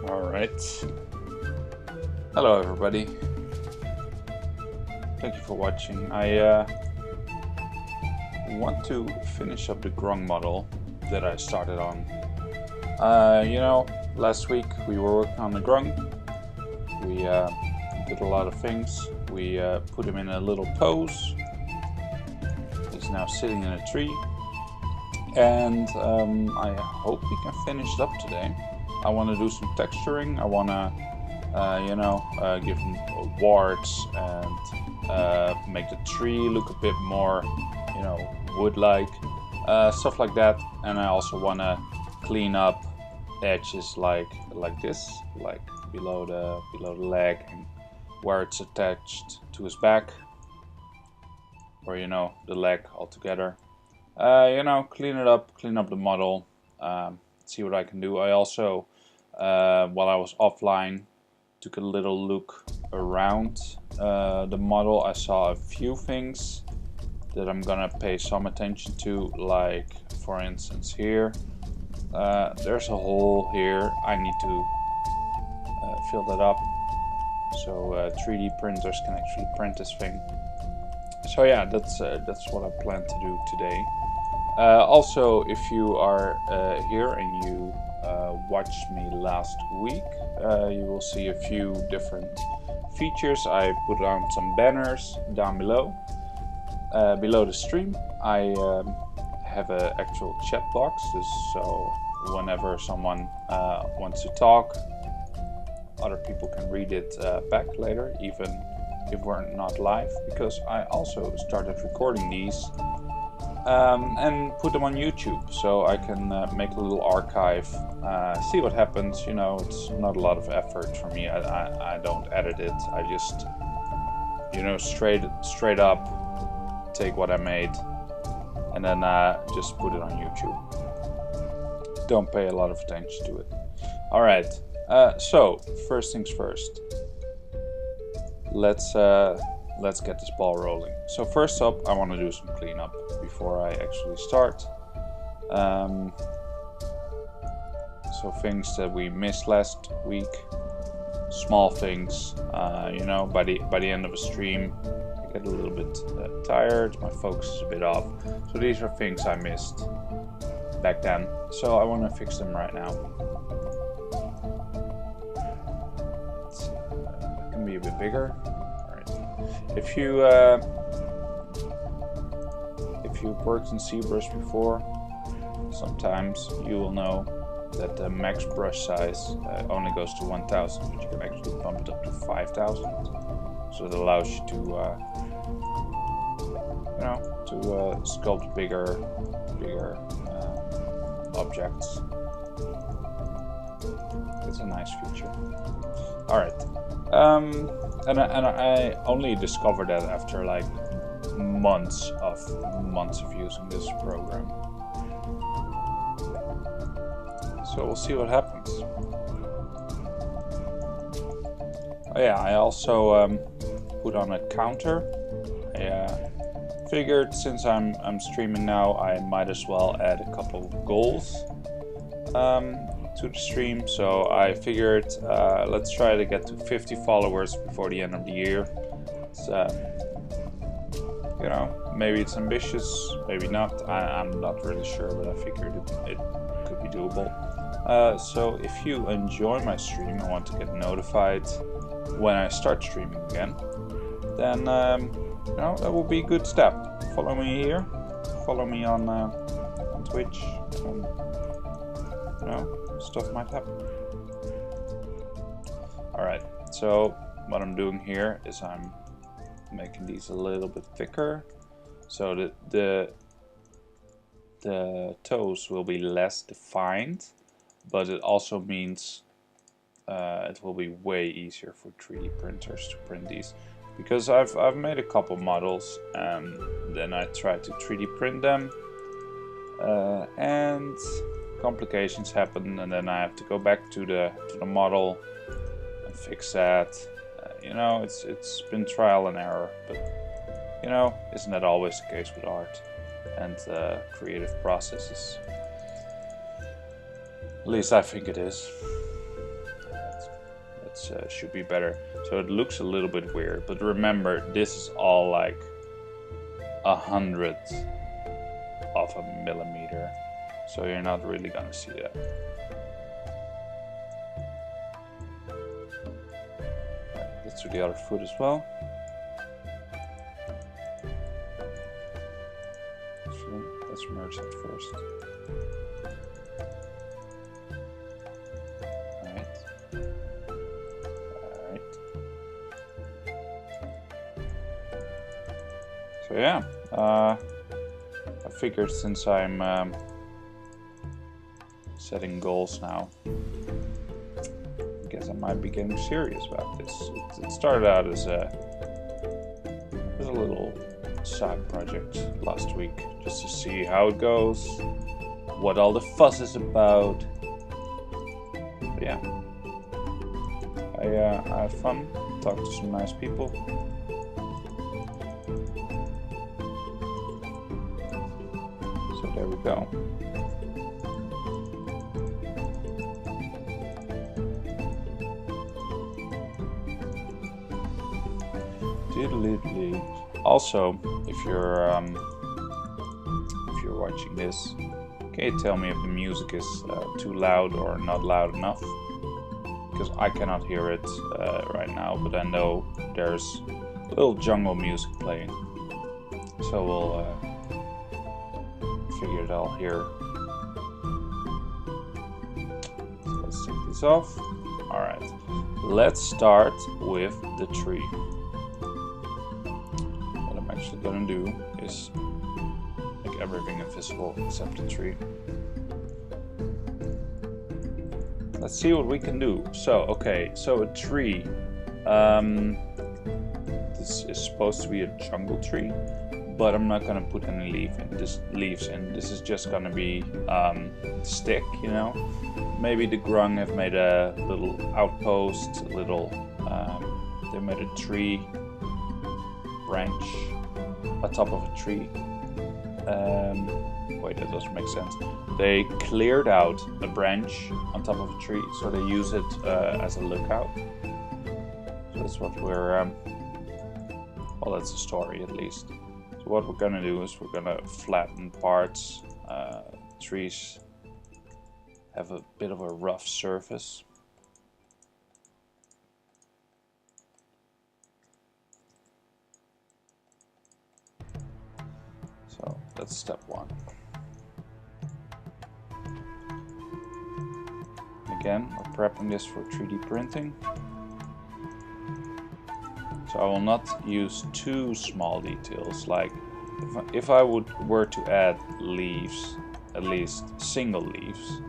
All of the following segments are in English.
Alright. Hello everybody. Thank you for watching. I want to finish up the Grung model that I started on. Last week we were working on the Grung. We did a lot of things. We put him in a little pose. He's now sitting in a tree. And I hope we can finish it up today. I want to do some texturing. I want to, give him warts and make the tree look a bit more, wood-like, stuff like that. And I also want to clean up edges like this, like below the leg and where it's attached to his back, or the leg altogether. Clean it up, clean up the model. See what I can do. I also, while I was offline, took a little look around the model. I saw a few things that I'm gonna pay some attention to, like for instance here, there's a hole here. I need to fill that up so 3D printers can actually print this thing. So yeah, that's what I plan to do today. Also, if you are here and you watched me last week, you will see a few different features. I put on some banners down below the stream. I have an actual chat box, so whenever someone wants to talk, other people can read it back later, even if we're not live, because I also started recording these and put them on YouTube, so I can make a little archive, see what happens. It's not a lot of effort for me. I don't edit it. I just, straight up take what I made and then just put it on YouTube. Don't pay a lot of attention to it. All right. So first things first. Let's get this ball rolling. So first up, I want to do some cleanup before I actually start. So things that we missed last week, small things. By the end of a stream, I get a little bit tired. My focus is a bit off. So these are things I missed back then. So I want to fix them right now. It can be a bit bigger. If you've worked in ZBrush before, sometimes you will know that the max brush size only goes to 1000, but you can actually bump it up to 5000. So it allows you to sculpt bigger objects. It's a nice feature. All right. And I only discovered that after like months of using this program. So we'll see what happens. Oh yeah, I also put on a counter. I figured since I'm streaming now, I might as well add a couple of goals to the stream. So I figured let's try to get to 50 followers before the end of the year. It's, maybe it's ambitious, maybe not. I'm not really sure, but I figured it could be doable. So if you enjoy my stream and want to get notified when I start streaming again, then that will be a good step. Follow me here. Follow me on Twitch. Stuff might happen. Alright, so what I'm doing here is I'm making these a little bit thicker so that the toes will be less defined, but it also means it will be way easier for 3D printers to print these, because I've made a couple models and then I tried to 3D print them and complications happen, and then I have to go back to the model and fix that. It's been trial and error, but isn't that always the case with art and creative processes? At least I think it is. it should be better. So it looks a little bit weird, but remember, this is all like 100th of a millimeter, so you're not really gonna see that. Right, let's do the other foot as well. So let's merge it first. So yeah, I figured since I'm setting goals now, I guess I might be getting serious about this. It started out as a little side project last week, just to see how it goes, what all the fuss is about. But yeah, I had fun, talked to some nice people. So there we go. Also, if you're watching this, can you tell me if the music is too loud or not loud enough? Because I cannot hear it right now, but I know there's a little jungle music playing. So we'll figure it out here. So let's take this off. Alright, let's start with the tree. What I'm actually gonna do is make everything invisible except the tree. Let's see what we can do. So, okay, so a tree. This is supposed to be a jungle tree, but I'm not gonna put any leaves in. This is just gonna be stick, you know. Maybe the Grung have made a little outpost, they made a tree branch atop of a tree. Wait, that doesn't make sense. They cleared out a branch on top of a tree, so they use it as a lookout. So that's what we're, well, that's the story at least. So what we're gonna do is we're gonna flatten parts. Trees have a bit of a rough surface. So that's step one. Again, we're prepping this for 3D printing. So I will not use too small details, like if I were to add leaves, at least single leaves,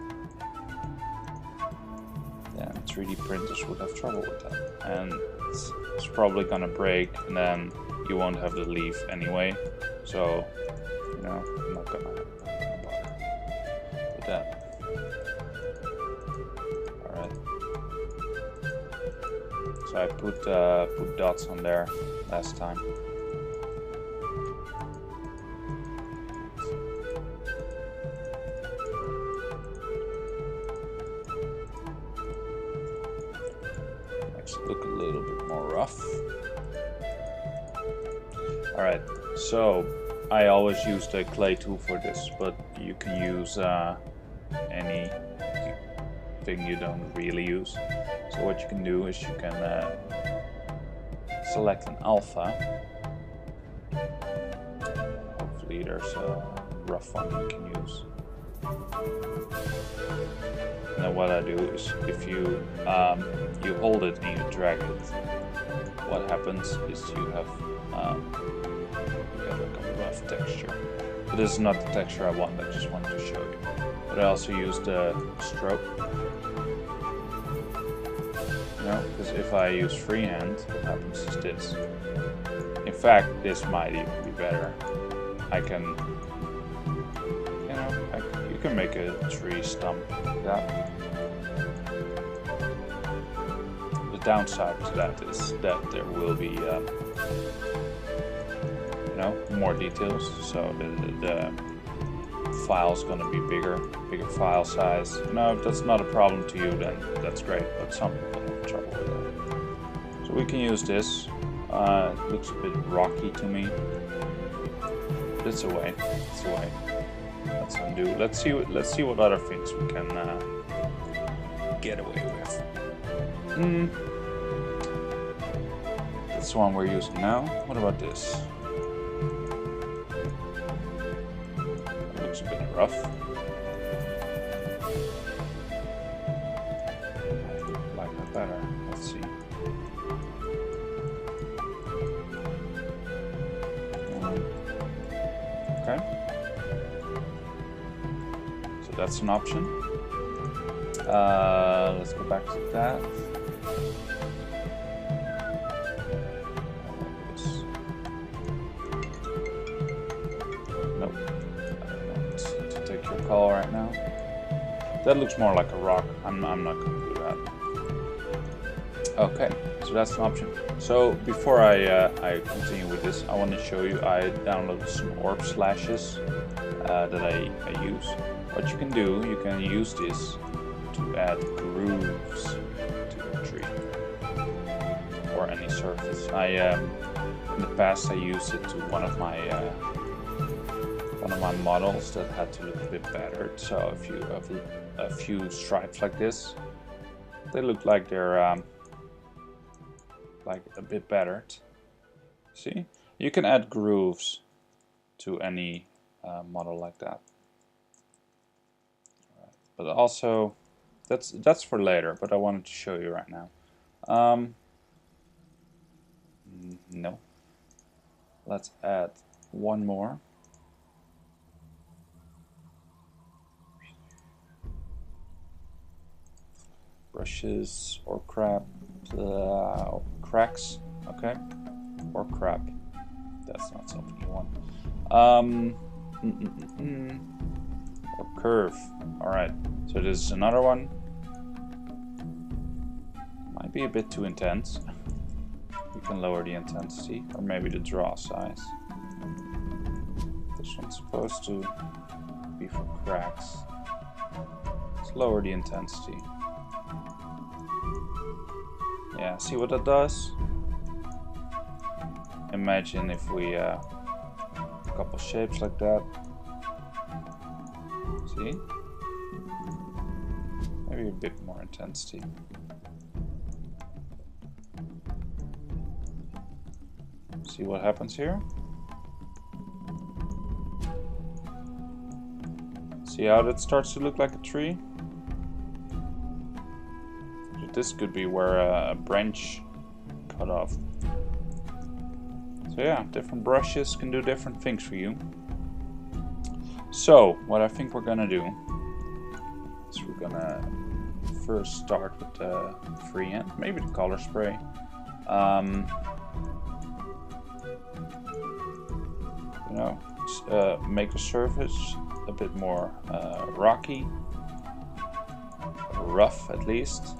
then 3D printers would have trouble with that. And it's probably gonna break, and then you won't have the leaf anyway. So, you know, I'm not gonna bother with that. So I put dots on there last time. Makes it look a little bit more rough. Alright, so I always use the clay tool for this, but you can use any thing you don't really use. So what you can do is you can select an alpha. Hopefully there's a rough one you can use. And then what I do is if you hold it and you drag it, what happens is you have like a rough texture. But this is not the texture I want, I just wanted to show you. But I also use the stroke. Because if I use freehand, what happens is this. In fact, this might even be better. I can, you know, you can make a tree stump like that. The downside to that is that there will be, you know, more details. So the file's gonna be bigger file size. No, if that's not a problem to you, then that's great. But some people trouble with that. So we can use this. It looks a bit rocky to me. But it's a way. It's a way. Let's undo. Let's see what other things we can get away with. That's the one we're using now. What about this? That looks a bit rough. I like that better. Let's see. Okay. So that's an option. Let's go back to that. Nope. I don't want to take your call right now. That looks more like a rock. I'm not going to do that. Okay, so that's an option. So before I continue with this, I want to show you I downloaded some orb slashes that I use. What you can do, you can use this to add grooves to a tree or any surface. In the past I used it to one of my models that had to look a bit battered. So if you have a few stripes like this, they look like they're like a bit battered. See, you can add grooves to any model like that. But also, that's for later, but I wanted to show you right now. No. Let's add one more. Brushes or cracks, okay? Or crap. That's not something you want. Or curve. Alright, so this is another one. Might be a bit too intense. We can lower the intensity, or maybe the draw size. This one's supposed to be for cracks. Let's lower the intensity. Yeah, see what that does? Imagine if we a couple shapes like that. See? Maybe a bit more intensity. See what happens here? See how that starts to look like a tree? So this could be where a branch cut off. So yeah, different brushes can do different things for you. So what I think we're gonna do is we're gonna first start with the freehand, maybe the color spray. You know, make the surface a bit more rocky, rough at least.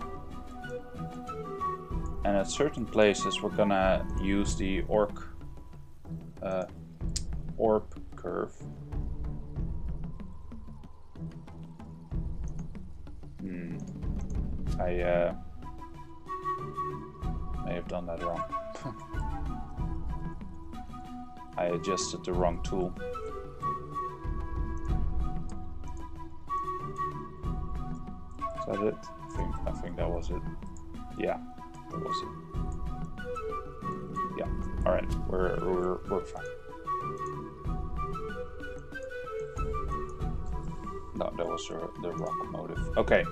And at certain places we're gonna use the orb curve. I may have done that wrong. I adjusted the wrong tool. Is that it? I think that was it. Yeah, that was it. Yeah. All right, we're fine. No, that was the rock motive. Okay,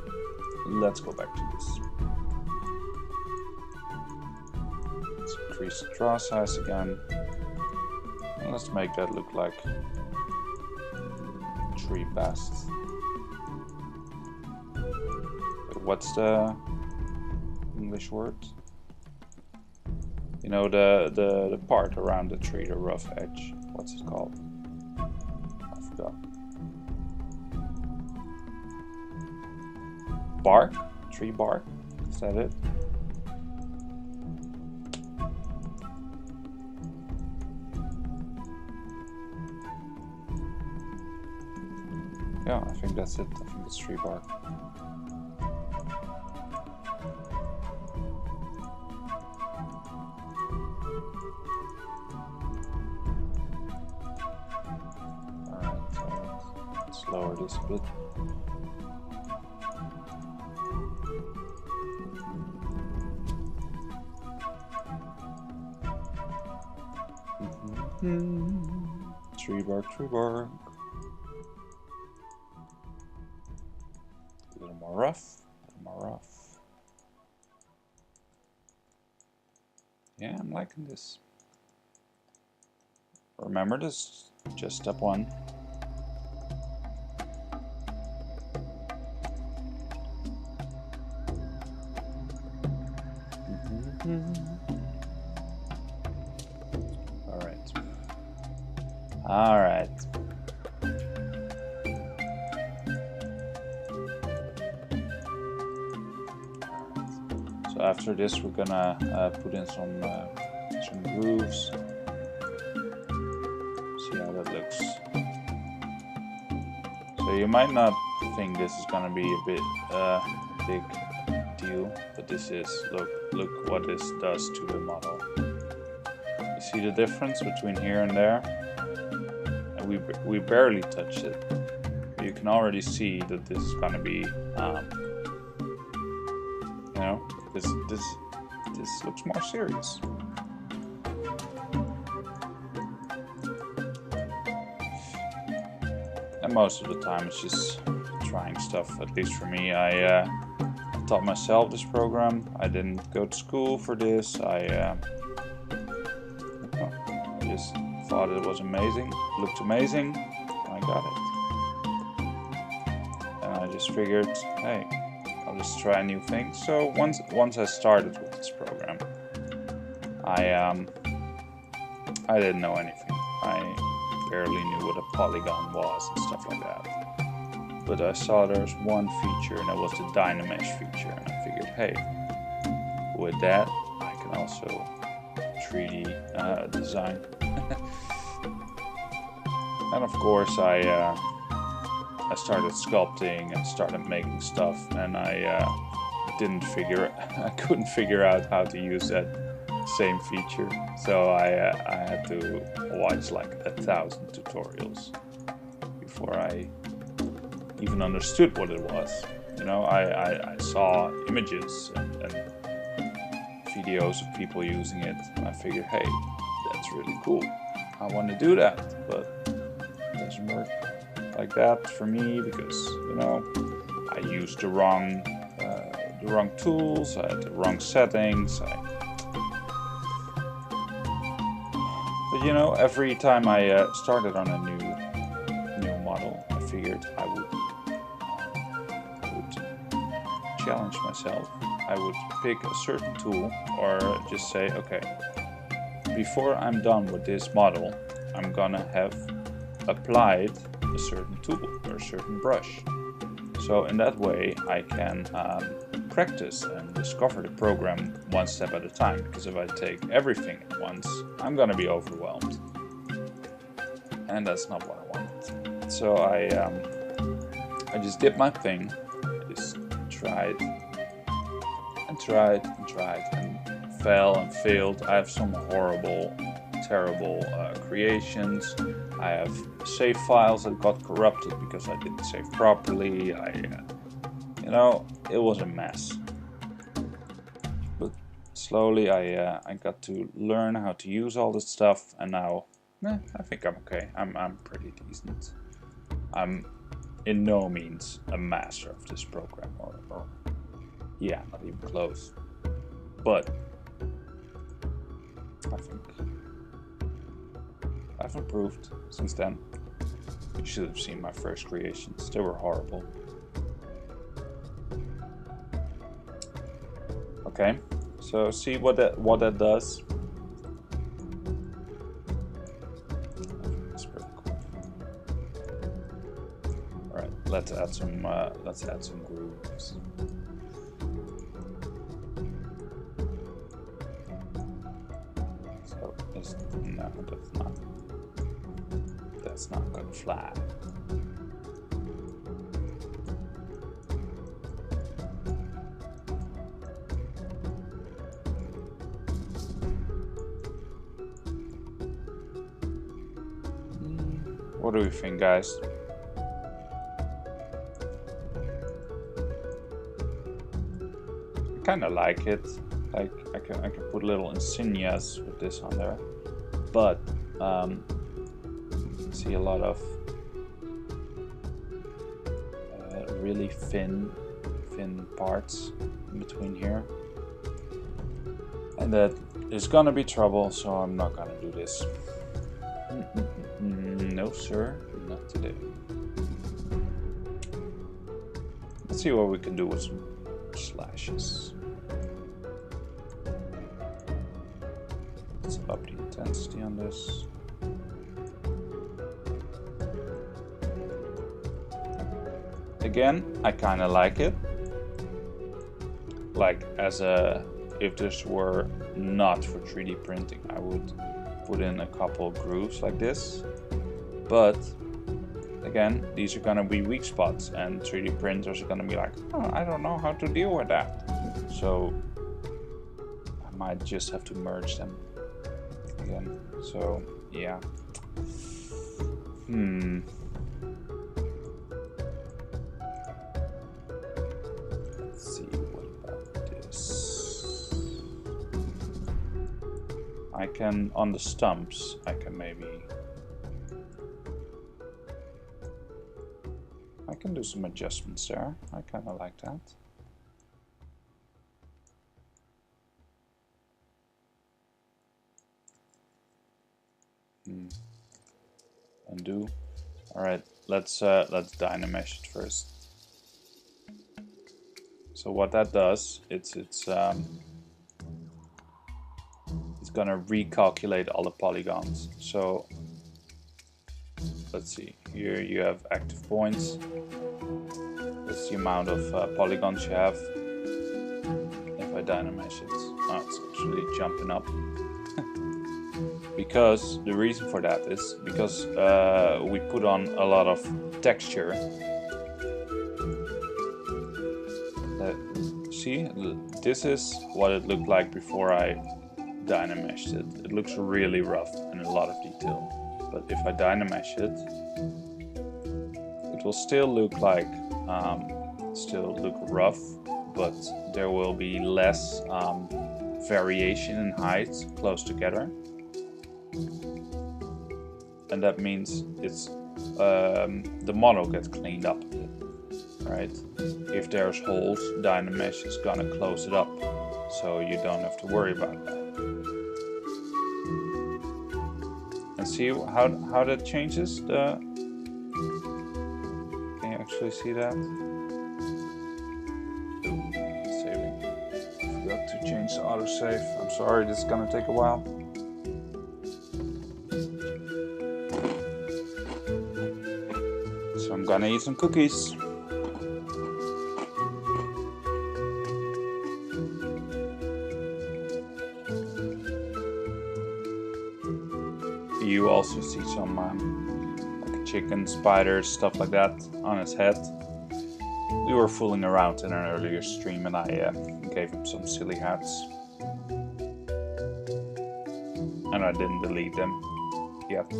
let's go back to this. Let's increase the draw size again. And let's make that look like tree best. What's the English word? You know, the part around the tree, the rough edge. What's it called? I forgot. Bark? Tree bark? Is that it? Yeah, I think that's it. I think it's tree bark. lower this a bit. Tree bark, tree bark. A little more rough, a little more rough. Yeah, I'm liking this. Remember, this is just step one. All right. So after this, we're gonna put in some grooves. See how that looks. So you might not think this is gonna be a bit big deal, but this is look what this does to the model. You see the difference between here and there? And we barely touched it. You can already see that this is gonna be, you know, this looks more serious. And most of the time it's just trying stuff. At least for me, I taught myself this program. I didn't go to school for this. I just thought it was amazing, looked amazing, and I got it. And I just figured, hey, I'll just try new things. So once I started with this program, I didn't know anything. I barely knew what a polygon was and stuff like that. But I saw there's one feature, and that was the Dynamesh feature, and I figured, hey, with that I can also 3D design. And of course I started sculpting and started making stuff, and I couldn't figure out how to use that same feature, so I had to watch like 1,000 tutorials before I even understood what it was. You know, I saw images and videos of people using it, and I figured, hey, that's really cool. I want to do that, but it doesn't work like that for me because, you know, I used the wrong tools, I had the wrong settings. But you know, every time I started on a new model, I figured I would challenge myself. I would pick a certain tool, or just say, okay, before I'm done with this model, I'm gonna have applied a certain tool or a certain brush. So in that way I can practice and discover the program one step at a time, because if I take everything at once, I'm gonna be overwhelmed. And that's not what I wanted. So I just did my thing. I just tried and tried and tried and fell and failed. I have some horrible, terrible creations. I have save files that got corrupted because I didn't save properly. You know, it was a mess. But slowly I got to learn how to use all this stuff, and now I think I'm okay. I'm pretty decent. I'm in no means a master of this program, or yeah, not even close. But I think I've improved since then. You should have seen my first creations. They were horrible. Okay, so see what that does. That's pretty cool. All right, let's add some grooves. So that's not gonna fly. What do we think, guys? kind of like it. Like I can put little insignias with this on there, but see a lot of really thin parts in between here, and that is gonna be trouble, so I'm not gonna do this. No sir, not today. Let's see what we can do with some slashes. Let's up the intensity on this. Again, I kind of like it. Like if this were not for 3D printing, I would put in a couple grooves like this. But again, these are gonna be weak spots, and 3D printers are gonna be like, oh, I don't know how to deal with that. So I might just have to merge them again. So yeah. Let's see, what about this? I can, on the stumps, I can do some adjustments there. I kind of like that. Undo. All right, let's Dynamesh it first. So what that does, it's gonna recalculate all the polygons. So let's see. Here you have active points. That's the amount of polygons you have. If I Dynamesh it, oh, it's actually jumping up. Because the reason for that is because we put on a lot of texture. See, this is what it looked like before I Dynameshed it. It looks really rough and a lot of detail. But if I Dynamesh it, it will still look like, rough, but there will be less variation in height close together. And that means it's the model gets cleaned up a bit, right? If there's holes, Dynamesh is gonna close it up, so you don't have to worry about that. And see how that changes the. Can you actually see that? Ooh, saving. I forgot to change the autosave. I'm sorry, this is gonna take a while. So I'm gonna eat some cookies. You also see some like chicken, spiders, stuff like that on his head. We were fooling around in an earlier stream and I gave him some silly hats. And I didn't delete them yet.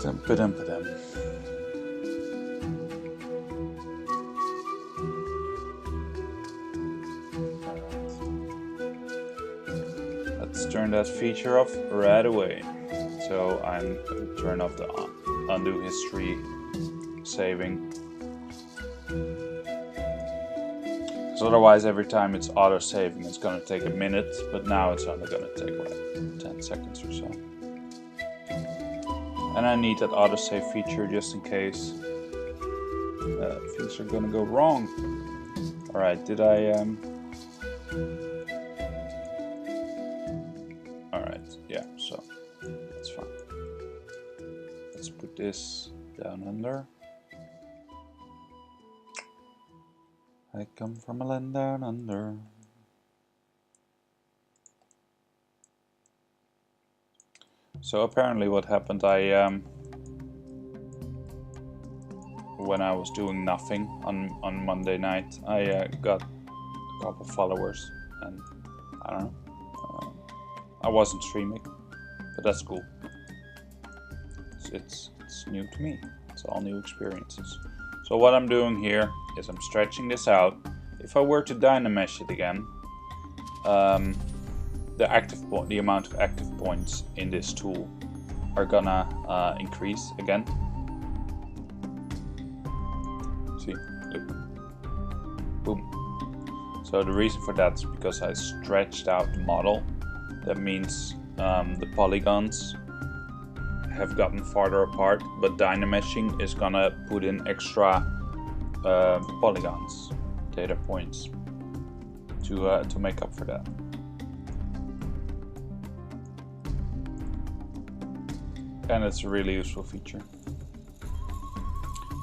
Dum-ba-dum-ba-dum. Let's turn that feature off right away. So I'm going to turn off the undo history saving. Because otherwise every time it's auto saving it's going to take a minute, but now it's only going to take like 10 seconds or so. And I need that autosave feature just in case things are gonna go wrong. Alright, did I... Alright, yeah, so that's fine. Let's put this down under. I come from a land down under. So apparently what happened, when I was doing nothing on Monday night, I got a couple followers, and I don't know, I wasn't streaming, but that's cool. it's new to me. It's all new experiences. So what I'm doing here is I'm stretching this out. If I were to dynamesh it again, the amount of active points in this tool are gonna increase again. See, look, boom. So the reason for that is because I stretched out the model. That means the polygons have gotten farther apart, but dynameshing is gonna put in extra polygons, data points, to make up for that. And it's a really useful feature.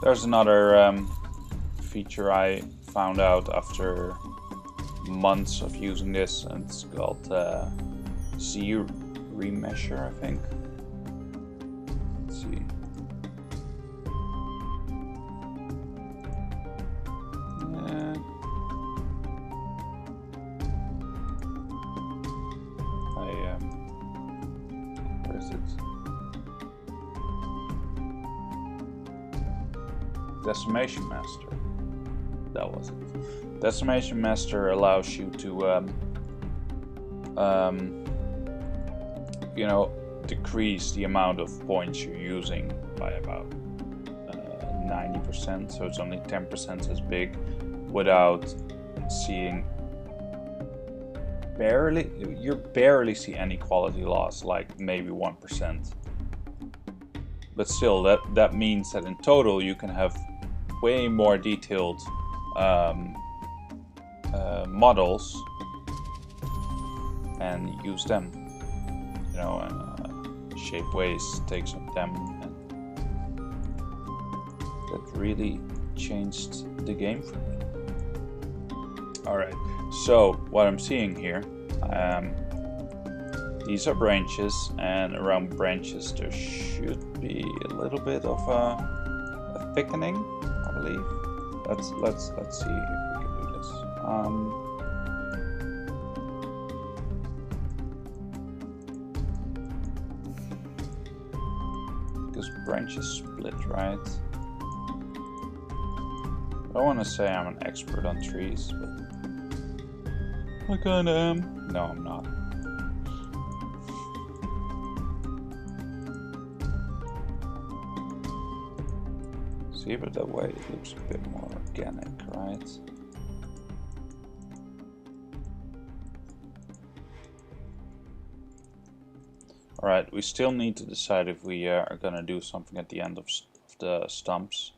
There's another feature I found out after months of using this, and it's called ZBrush, I think. Let's see. Where is it? Decimation Master. That was it. Decimation Master allows you to, you know, decrease the amount of points you're using by about 90%. So it's only 10% as big, without seeing you barely see any quality loss, like maybe 1%. But still, that means that in total you can have way more detailed models and use them, you know, and shape ways, takes of them, and that really changed the game for me. Alright, so what I'm seeing here, these are branches, and around branches there should be a little bit of a thickening, I believe. Let's see if we can do this. Because branches split, right? I don't want to say I'm an expert on trees, but I kinda am. No, I'm not. See, but that way it looks a bit more organic, right? Alright, we still need to decide if we are gonna do something at the end of the stumps.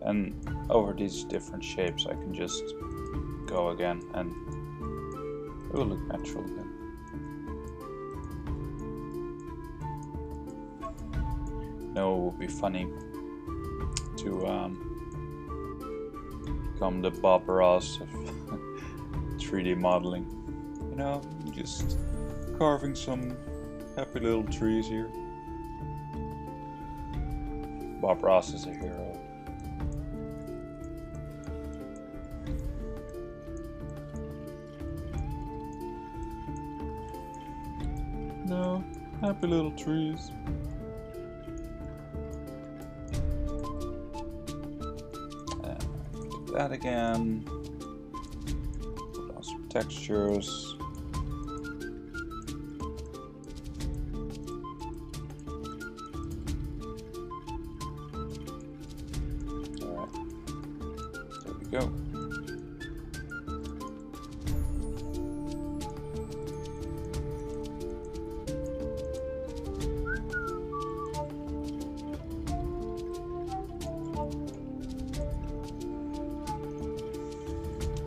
And over these different shapes I can just go again and it will look natural again. No, it would be funny to become the Bob Ross of 3D modeling. You know, just carving some happy little trees here. Bob Ross is a hero. No, happy little trees. Do that again. Put on some textures. Go.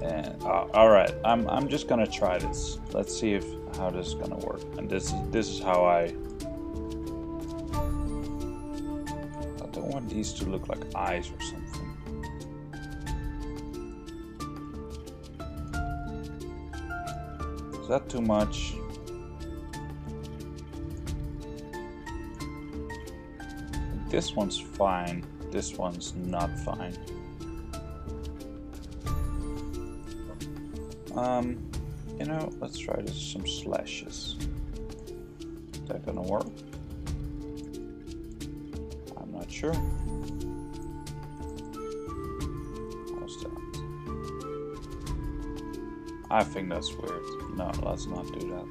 And all right, I'm just gonna try this. Let's see how this is gonna work. And this is how I don't want these to look like eyes or something. Is that too much? this one's fine, this one's not fine. You know, let's try this, some slashes. Is that gonna work? I'm not sure. How's that? I think that's weird. No, let's not do that.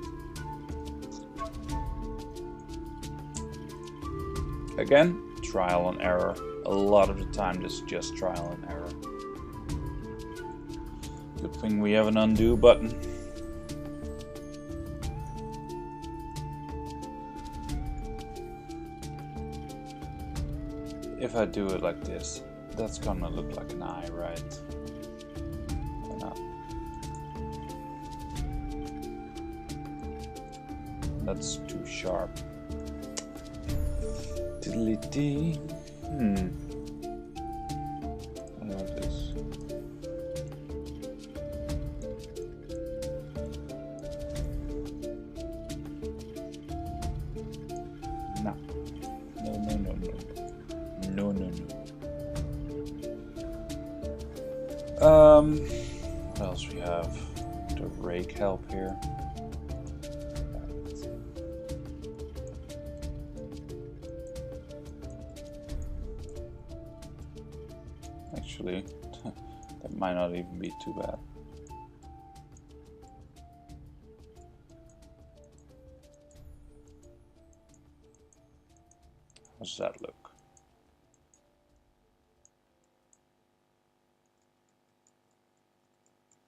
Again, trial and error. A lot of the time this is just trial and error. Good thing we have an undo button. If I do it like this, that's gonna look like an eye, right? Or not? That's too sharp. Diddly-dee. I know this. No. What else we have? The rake help here. Actually, that might not even be too bad. How does that look?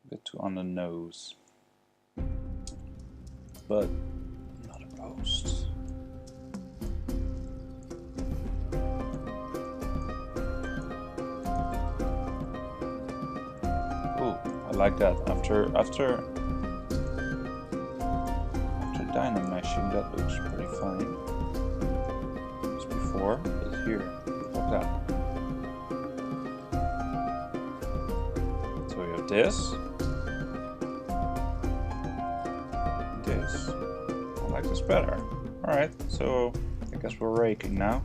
A bit too on the nose, but not opposed. Ooh, I like that. After dynameshing, that looks pretty fine. As before, but here, like that. So we have this. I like this better. Alright, so I guess we're raking now.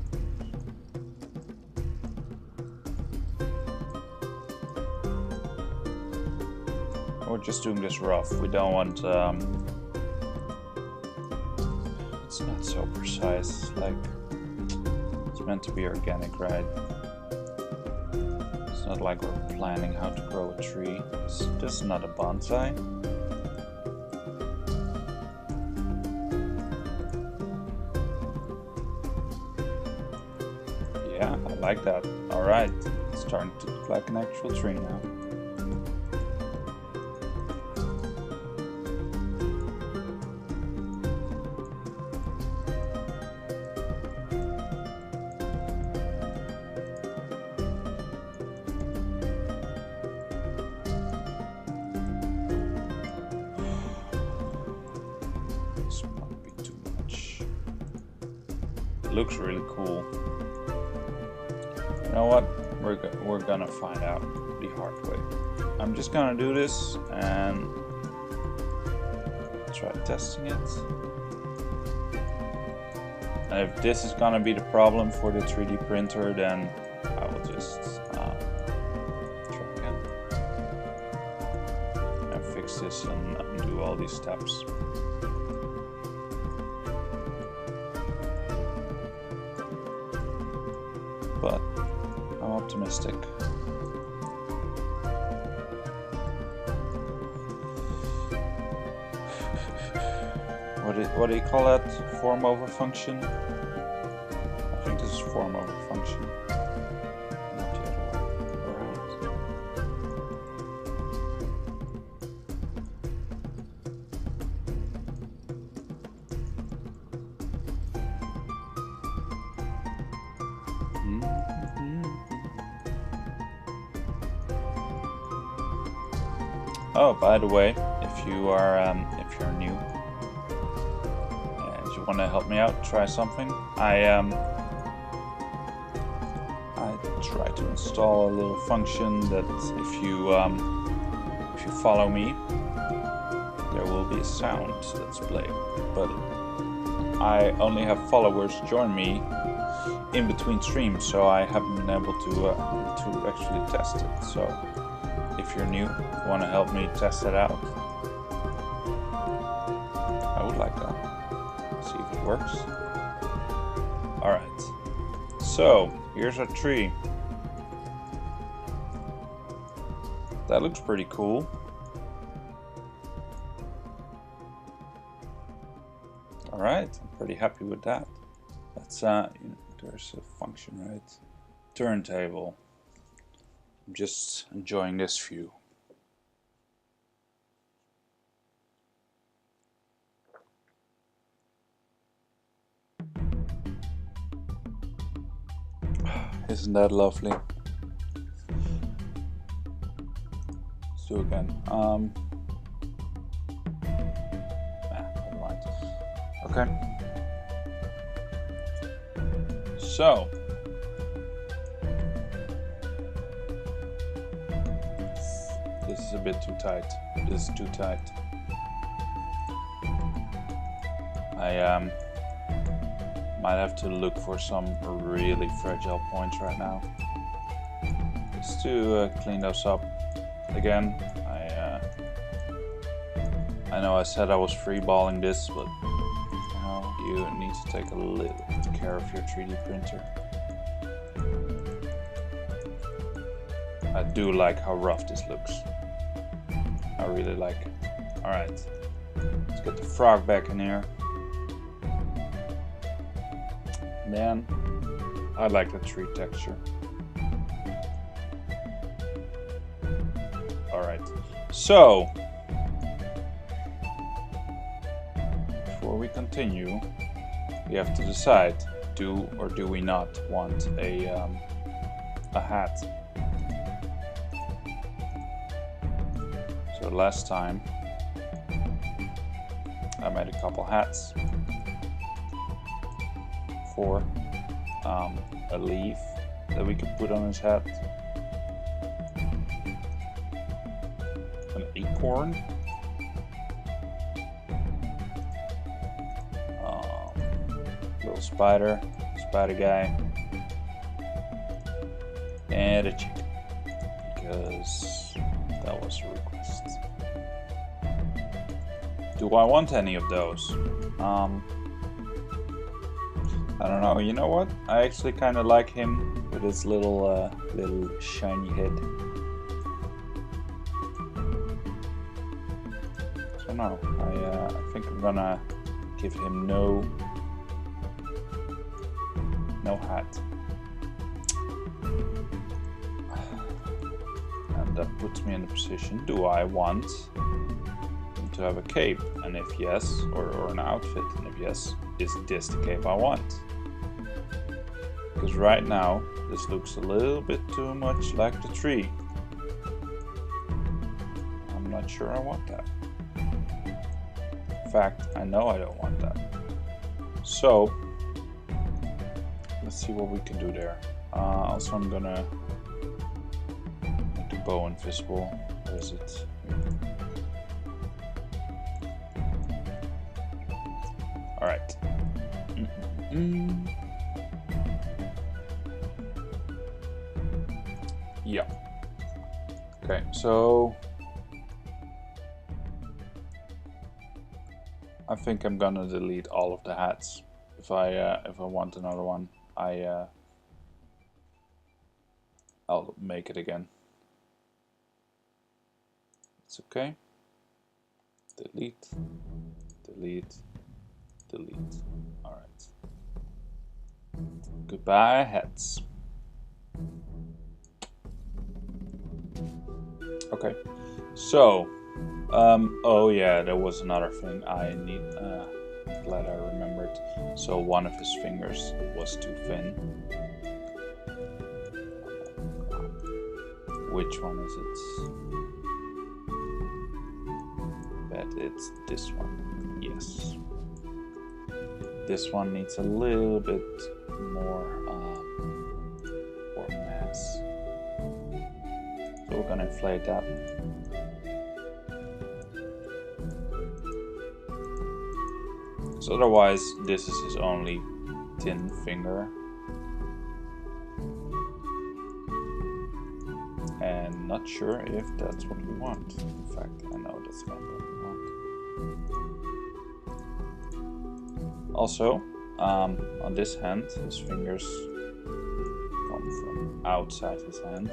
We're just doing this rough. We don't want it's not so precise, like it's meant to be organic, right? It's not like we're planning how to grow a tree. It's just not a bonsai. Yeah, I like that. Alright, it's starting to look like an actual tree now. This might be too much. It looks really cool. You know what? We're gonna find out the hard way. I'm just gonna do this and try testing it. And if this is gonna be the problem for the 3D printer, then I will just try again and fix this and undo all these steps. But I'm optimistic. What do you call that? Form over function? I think this is form over function. Not the other way around. Oh, by the way, if you're new and you want to help me out, try something. I try to install a little function that if you follow me, there will be a sound that's played. But I only have followers join me in between streams, so I haven't been able to actually test it. So if you're new, want to help me test it out, I would like that. See if it works. Alright, so here's our tree. That looks pretty cool. Alright, I'm pretty happy with that. Let's there's a function, right? Turntable. I'm just enjoying this view. Isn't that lovely? Let's do it again. Never mind. Okay. So this is a bit too tight. This is too tight. I might have to look for some really fragile points right now. Just to clean those up again. I know I said I was freeballing this, but you know, you need to take a little bit care of your 3D printer. I do like how rough this looks. I really like it. Alright, let's get the frog back in here. Man, I like the tree texture. Alright, so before we continue, we have to decide, do or do we not want a hat. So last time I made a couple hats for a leaf that we could put on his hat, an acorn, little spider guy, and a chicken, because that was a request. Do I want any of those? I don't know. You know what? I actually kind of like him with his little shiny head. So no, I think I'm gonna give him no hat. And that puts me in the position, do I want him to have a cape? And if yes, or an outfit, and if yes, is this the cape I want? Because right now, this looks a little bit too much like the tree. I'm not sure I want that. In fact, I know I don't want that. So, let's see what we can do there. Also, I'm gonna make the bow invisible. Where is it? Alright. Yeah. Okay, so I think I'm gonna delete all of the hats. If I want another one, I'll make it again. It's okay. Delete, delete, delete. All right. Goodbye, hats. Okay. So, oh yeah, there was another thing I need. Glad I remembered. So one of his fingers was too thin. Which one is it? Bet it's this one. Yes. This one needs a little bit more mass. So we're gonna inflate that. So otherwise, this is his only thin finger. and not sure if that's what we want. In fact, I know that's not what we want. Also, on this hand, his fingers come from outside his hand,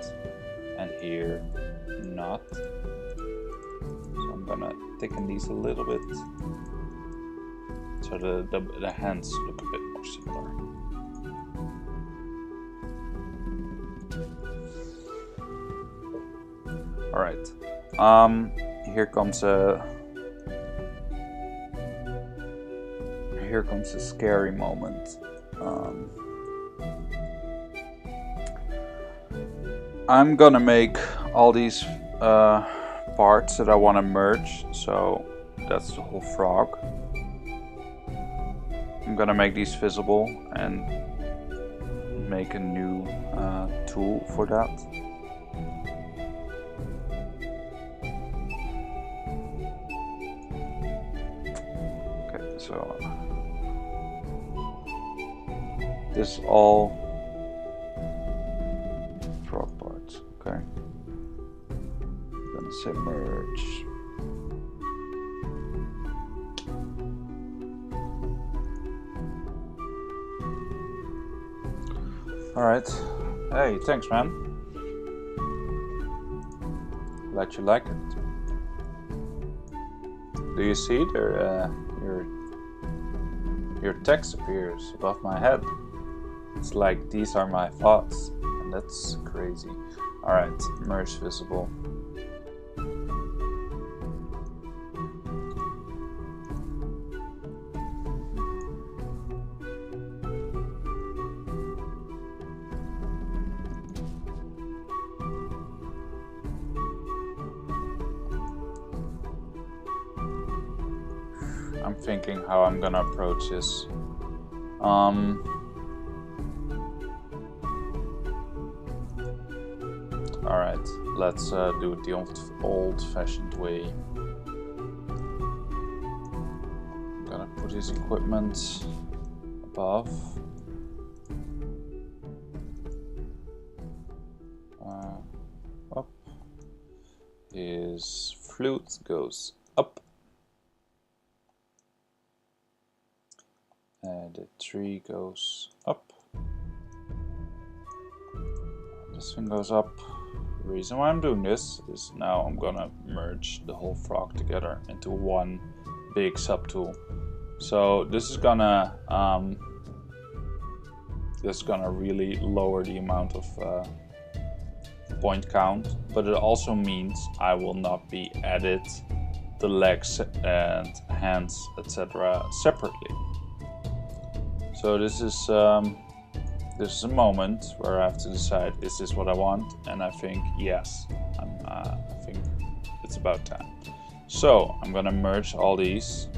and here not. So I'm gonna thicken these a little bit, so the hands look a bit more similar. All right, here comes a scary moment. I'm gonna make all these parts that I want to merge, so that's the whole frog. I'm gonna make these visible and make a new tool for that. Okay, so this is all frog parts. Okay, I'm gonna say merge. Alright, hey, thanks man. Glad you like it. Do you see there, your text appears above my head? It's like these are my thoughts, and that's crazy. Alright, merge visible. I'm thinking how I'm gonna approach this. Alright, let's do it the old-fashioned way. I'm gonna put his equipment above. Up. His flute goes up. And the tree goes up. This thing goes up. The reason why I'm doing this is now I'm gonna merge the whole frog together into one big subtool. So this is gonna really lower the amount of point count, but it also means I will not be edit the legs and hands, etc. separately. So this is a moment where I have to decide, is this what I want? And I think yes, I think it's about time. So I'm gonna merge all these,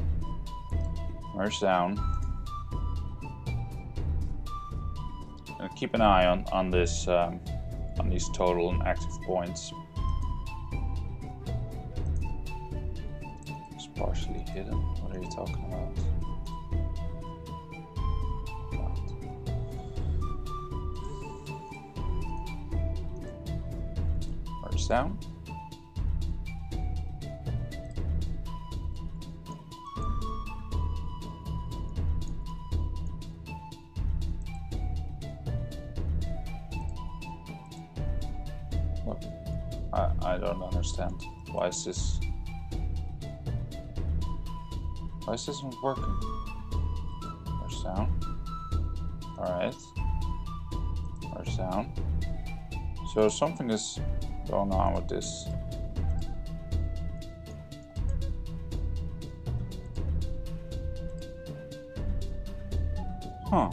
merge down, and keep an eye on this on these total and active points. It's partially hidden. What are you talking about? Down. Look, I don't understand. Why is this not working? Merge down. Alright. Merge down. So something is going on with this. Huh.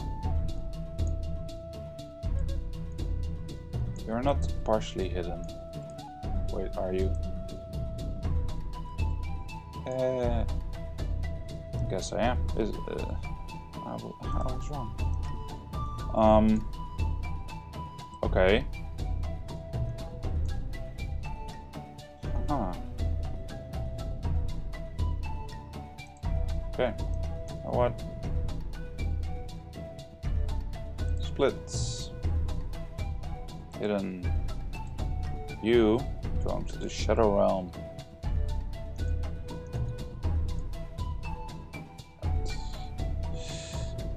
You're not partially hidden. Wait, are you? I guess I am. I was wrong. Okay. Okay, now what? Splits. Hidden. You go into the shadow realm.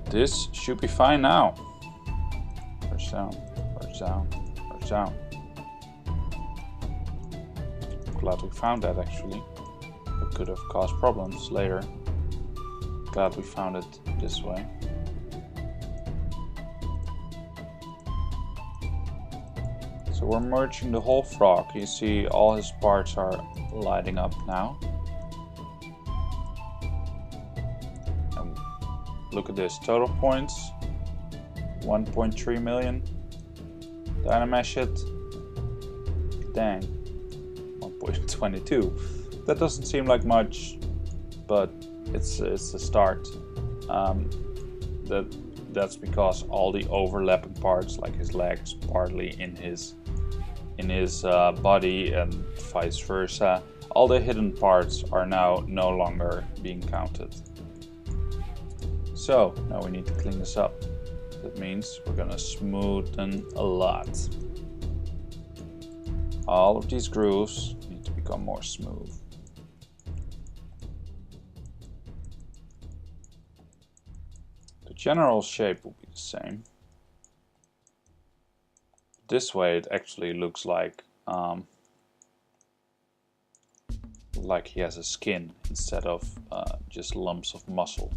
This should be fine now. Merge down, merge down, merge down. Glad we found that actually. It could have caused problems later. Glad we found it this way. So we're merging the whole frog. You see all his parts are lighting up now. And look at this, total points, 1.3 million. Dynamesh it, dang, 1.22. That doesn't seem like much, but it's a start. That's because all the overlapping parts, like his legs, partly in his body and vice versa, all the hidden parts are now no longer being counted. So now we need to clean this up. That means we're gonna smoothen a lot. All of these grooves need to become more smooth. The general shape will be the same. This way it actually looks like he has a skin instead of just lumps of muscle,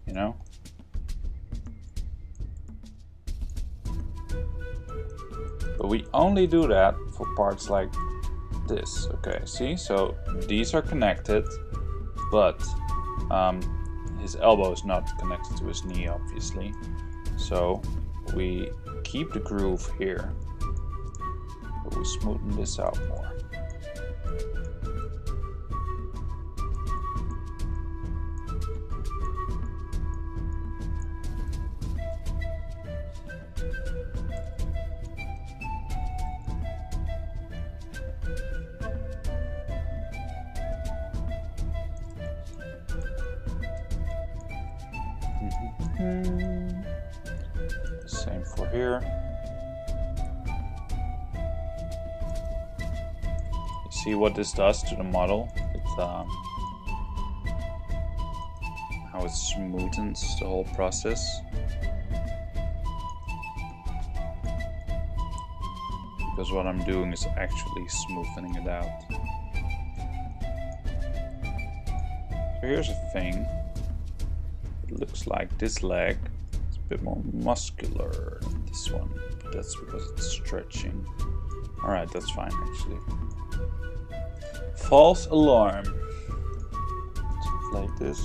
you know? But we only do that for parts like this. Okay, see? So these are connected, but his elbow is not connected to his knee, obviously. So we keep the groove here, but we smoothen this out more. Same for here. You see what this does to the model? How it smoothens the whole process. Because what I'm doing is actually smoothing it out. So here's a thing. It looks like this leg is a bit more muscular than this one, but that's because it's stretching. Alright, that's fine actually. False alarm. Let's like this.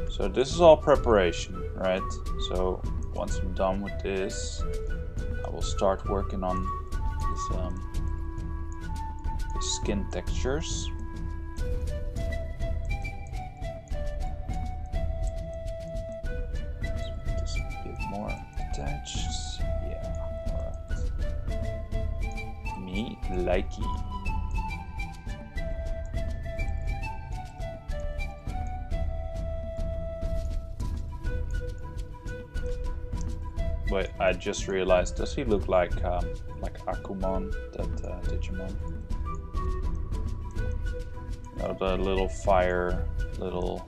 So this is all preparation, right? So once I'm done with this, I will start working on this skin textures. Just a bit more attached. Yeah, alright. Me likey. Wait, I just realized, does he look like Akumon, that Digimon? Oh, the little fire, little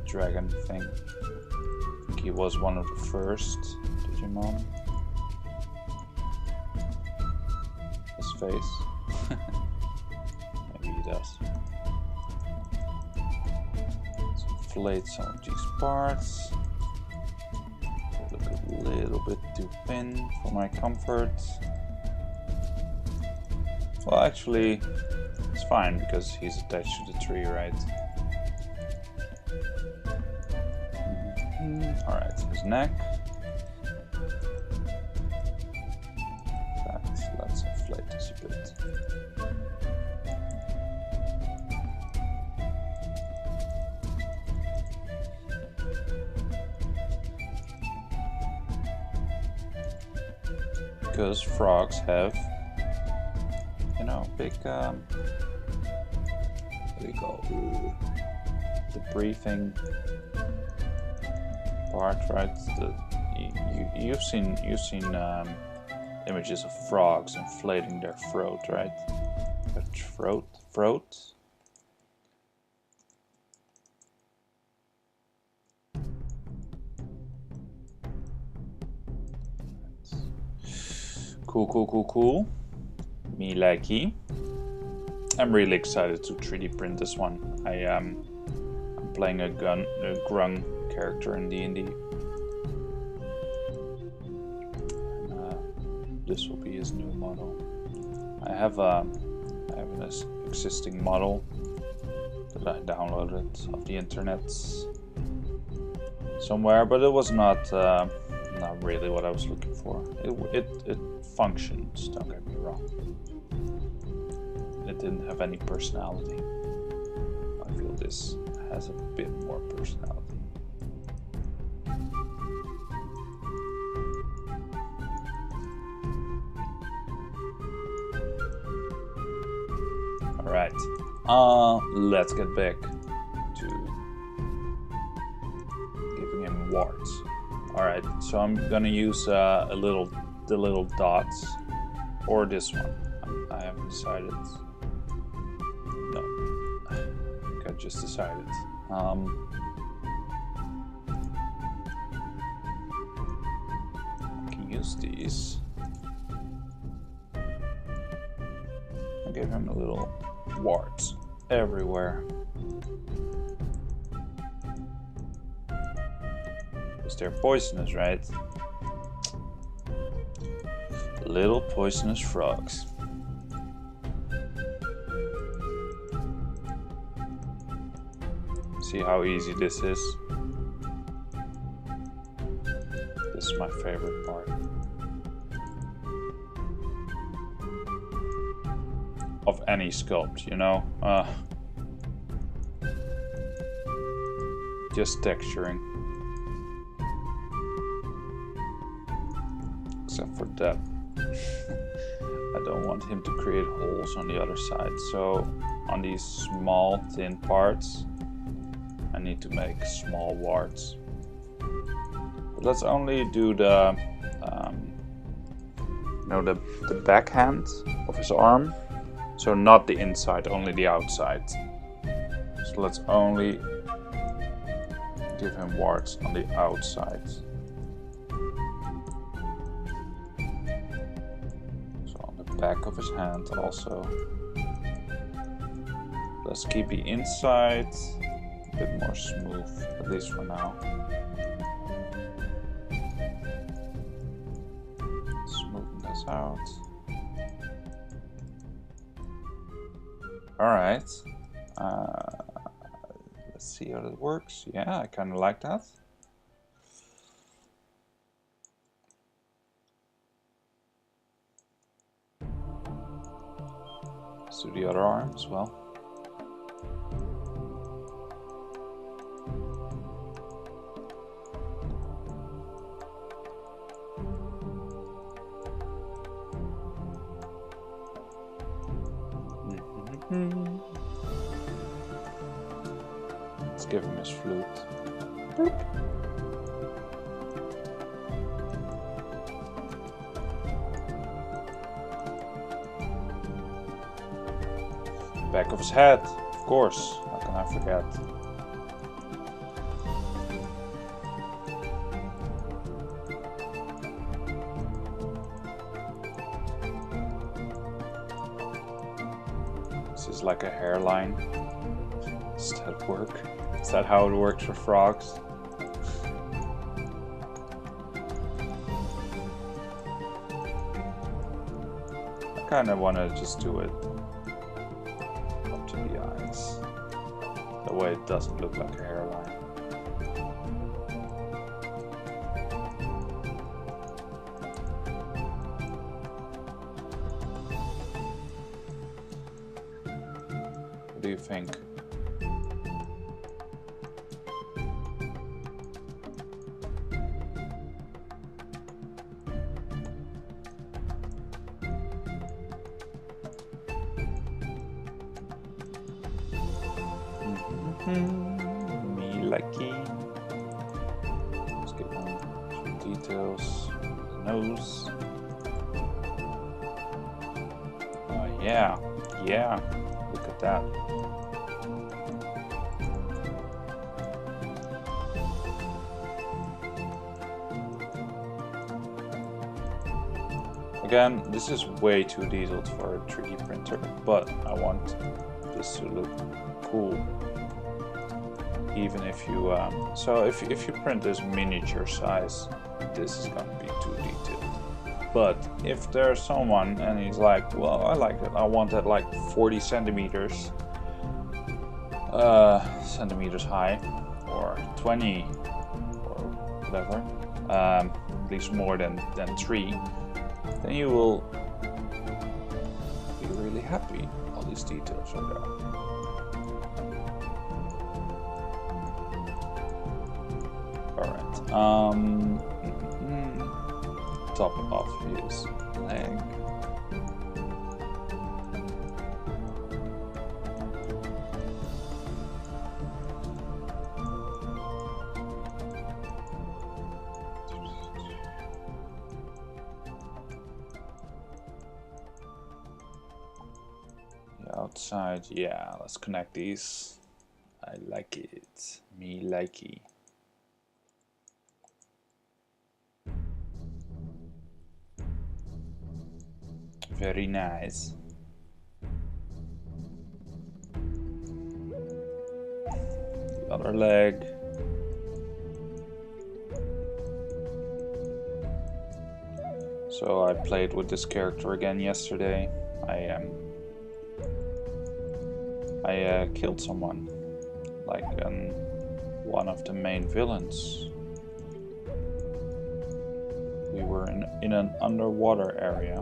dragon thing. I think he was one of the first Digimon. His face. Maybe he does. Let's inflate some of these parts. They look a little bit too thin for my comfort. Well, actually, it's fine because he's attached to the tree, right? Alright, so his neck. In fact, let's inflate this a bit. Because frogs have, you know, big, what do you call it? The breathing part, right? You've seen images of frogs inflating their throat, right? Their throat. Cool. Me likey. I'm really excited to 3D print this one. I'm playing a Grung character in D&D. This will be his new model. I have an existing model that I downloaded off the internet somewhere, but it was not really what I was looking for. It functions, don't get me wrong. It didn't have any personality. I feel this has a bit more personality. Alright, let's get back to giving him warts. Alright, so I'm gonna use the little dots, or this one. I haven't decided. No, I think I just decided. I can use these. I'll give him a little warts everywhere. Because they're poisonous, right? Little poisonous frogs. See how easy this is? This is my favorite part. Of any sculpt, you know? Just texturing. Except for that. I don't want him to create holes on the other side. So on these small thin parts, I need to make small warts. But let's only do the the backhand of his arm. So not the inside, only the outside. So let's only give him warts on the outside. So on the back of his hand also. Let's keep the inside a bit more smooth, at least for now. Smoothen this out. Alright, let's see how that works. Yeah, I kind of like that. Let's do the other arm as well. Let's give him his flute. Boop. Back of his head, of course. How can I forget? This is like a hairline. Does that work? Is that how it works for frogs? I kind of want to just do it up to the eyes. That way it doesn't look like a hairline. What do you think? Me lucky. details. The nose. Yeah, yeah, look at that. Again, this is way too detailed for a 3D printer, but I want this to look cool. Even if you, so if you print this miniature size, this is gonna be too detailed. But if there's someone and he's like, well, I like it, I want it like 40 centimeters high, or 20, or whatever, at least more than 3, then you will be really happy. All these details are there. Alright, top of his leg. The outside, yeah, let's connect these. I like it. Me likey. Very nice. The other leg. So I played with this character again yesterday. I killed someone, like one of the main villains. We were in an underwater area.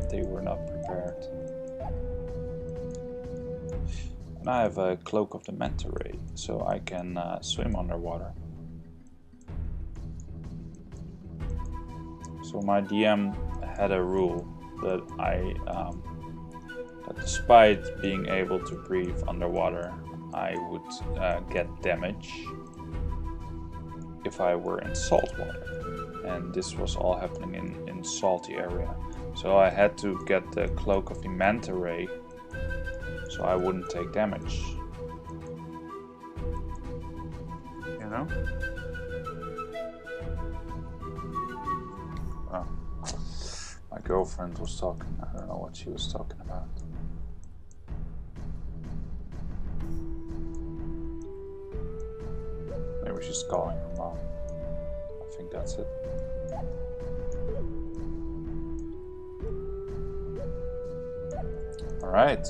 They were not prepared. And I have a cloak of the manta ray, so I can swim underwater. So my DM had a rule that that despite being able to breathe underwater, I would get damage if I were in salt water. And this was all happening in salty area. So I had to get the cloak of the manta ray so I wouldn't take damage. You know? Oh. My girlfriend was talking. I don't know what she was talking about. Maybe she's calling her mom. I think that's it. All right.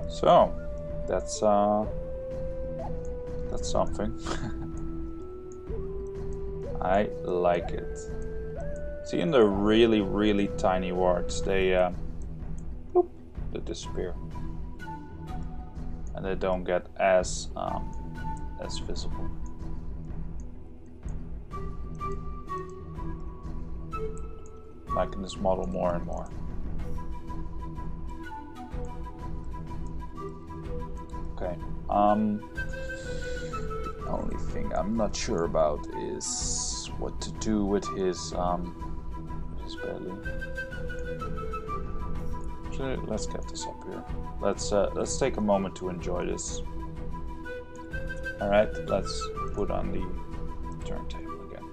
So that's something. I like it. See, in the really tiny words, they disappear, and they don't get as visible. Liking this model more and more. Okay. The only thing I'm not sure about is what to do with his belly. Actually, let's get this up here. Let's take a moment to enjoy this. All right, let's put on the turntable again.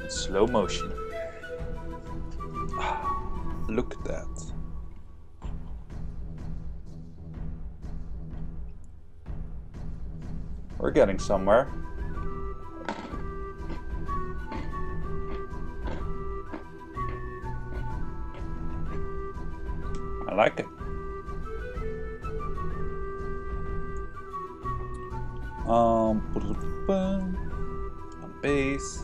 In slow motion. Look at that. We're getting somewhere. I like it. On base.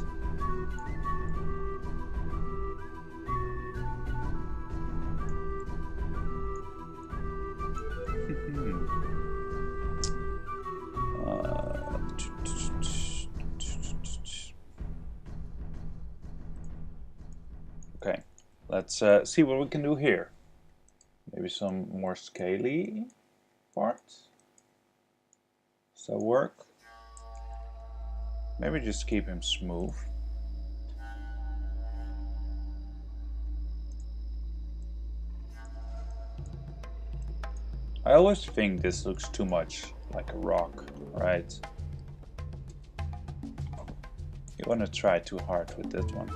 Okay, let's see what we can do here. Maybe some more scaly parts. Does that work? Maybe just keep him smooth. I always think this looks too much like a rock, right? You want to try too hard with that one.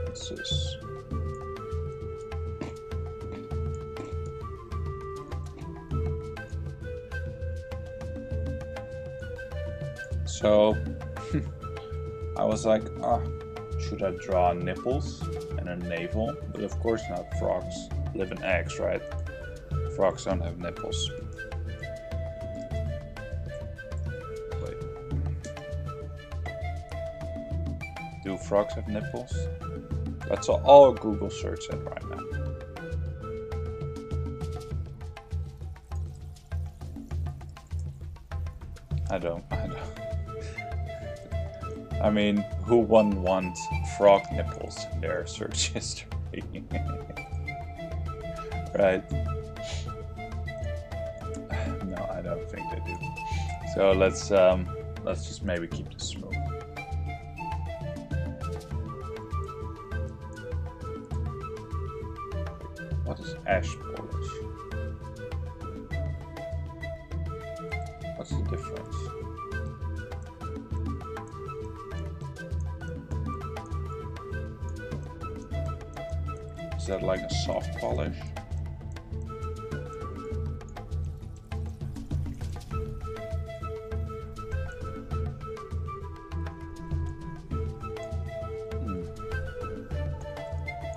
What's this? So I was like, should I draw nipples and a navel? But of course not. Frogs live in eggs, right? Frogs don't have nipples. Wait. Do frogs have nipples? That's all Google search said right now. I don't. I mean, who wouldn't want frog nipples in their search history? Right? No, I don't think they do. So let's just maybe keep this smooth. What is ash polish? What's the difference? Is that like a soft polish?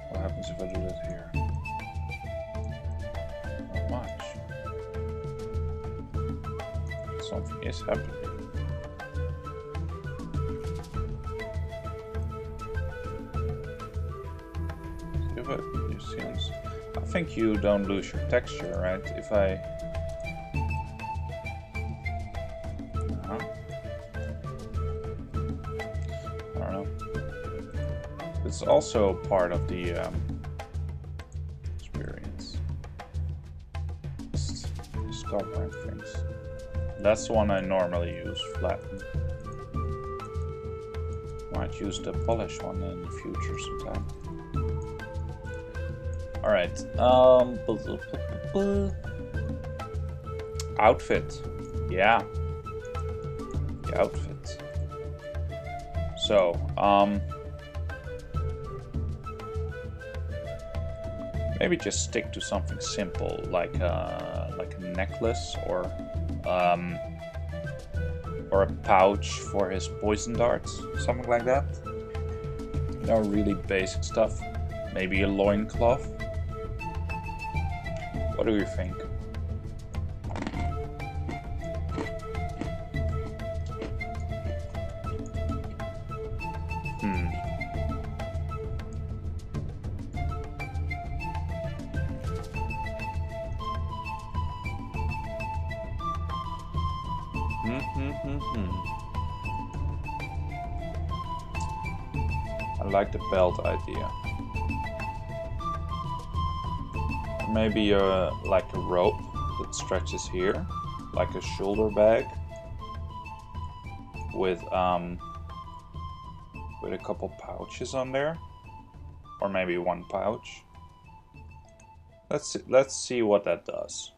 What happens if I do that here? Not much. Something is happening. I think you don't lose your texture, right? If I... I don't know. It's also part of the experience. Just discovering things. That's the one I normally use, flatten. Might use the polish one in the future sometime. Alright, outfit. Yeah. The outfit. So, maybe just stick to something simple, like a necklace or a pouch for his poison darts, something like that. You know, really basic stuff. Maybe a loincloth. What do you think? I like the belt idea. Maybe like a rope that stretches here, like a shoulder bag with a couple pouches on there, or maybe one pouch. Let's see what that does.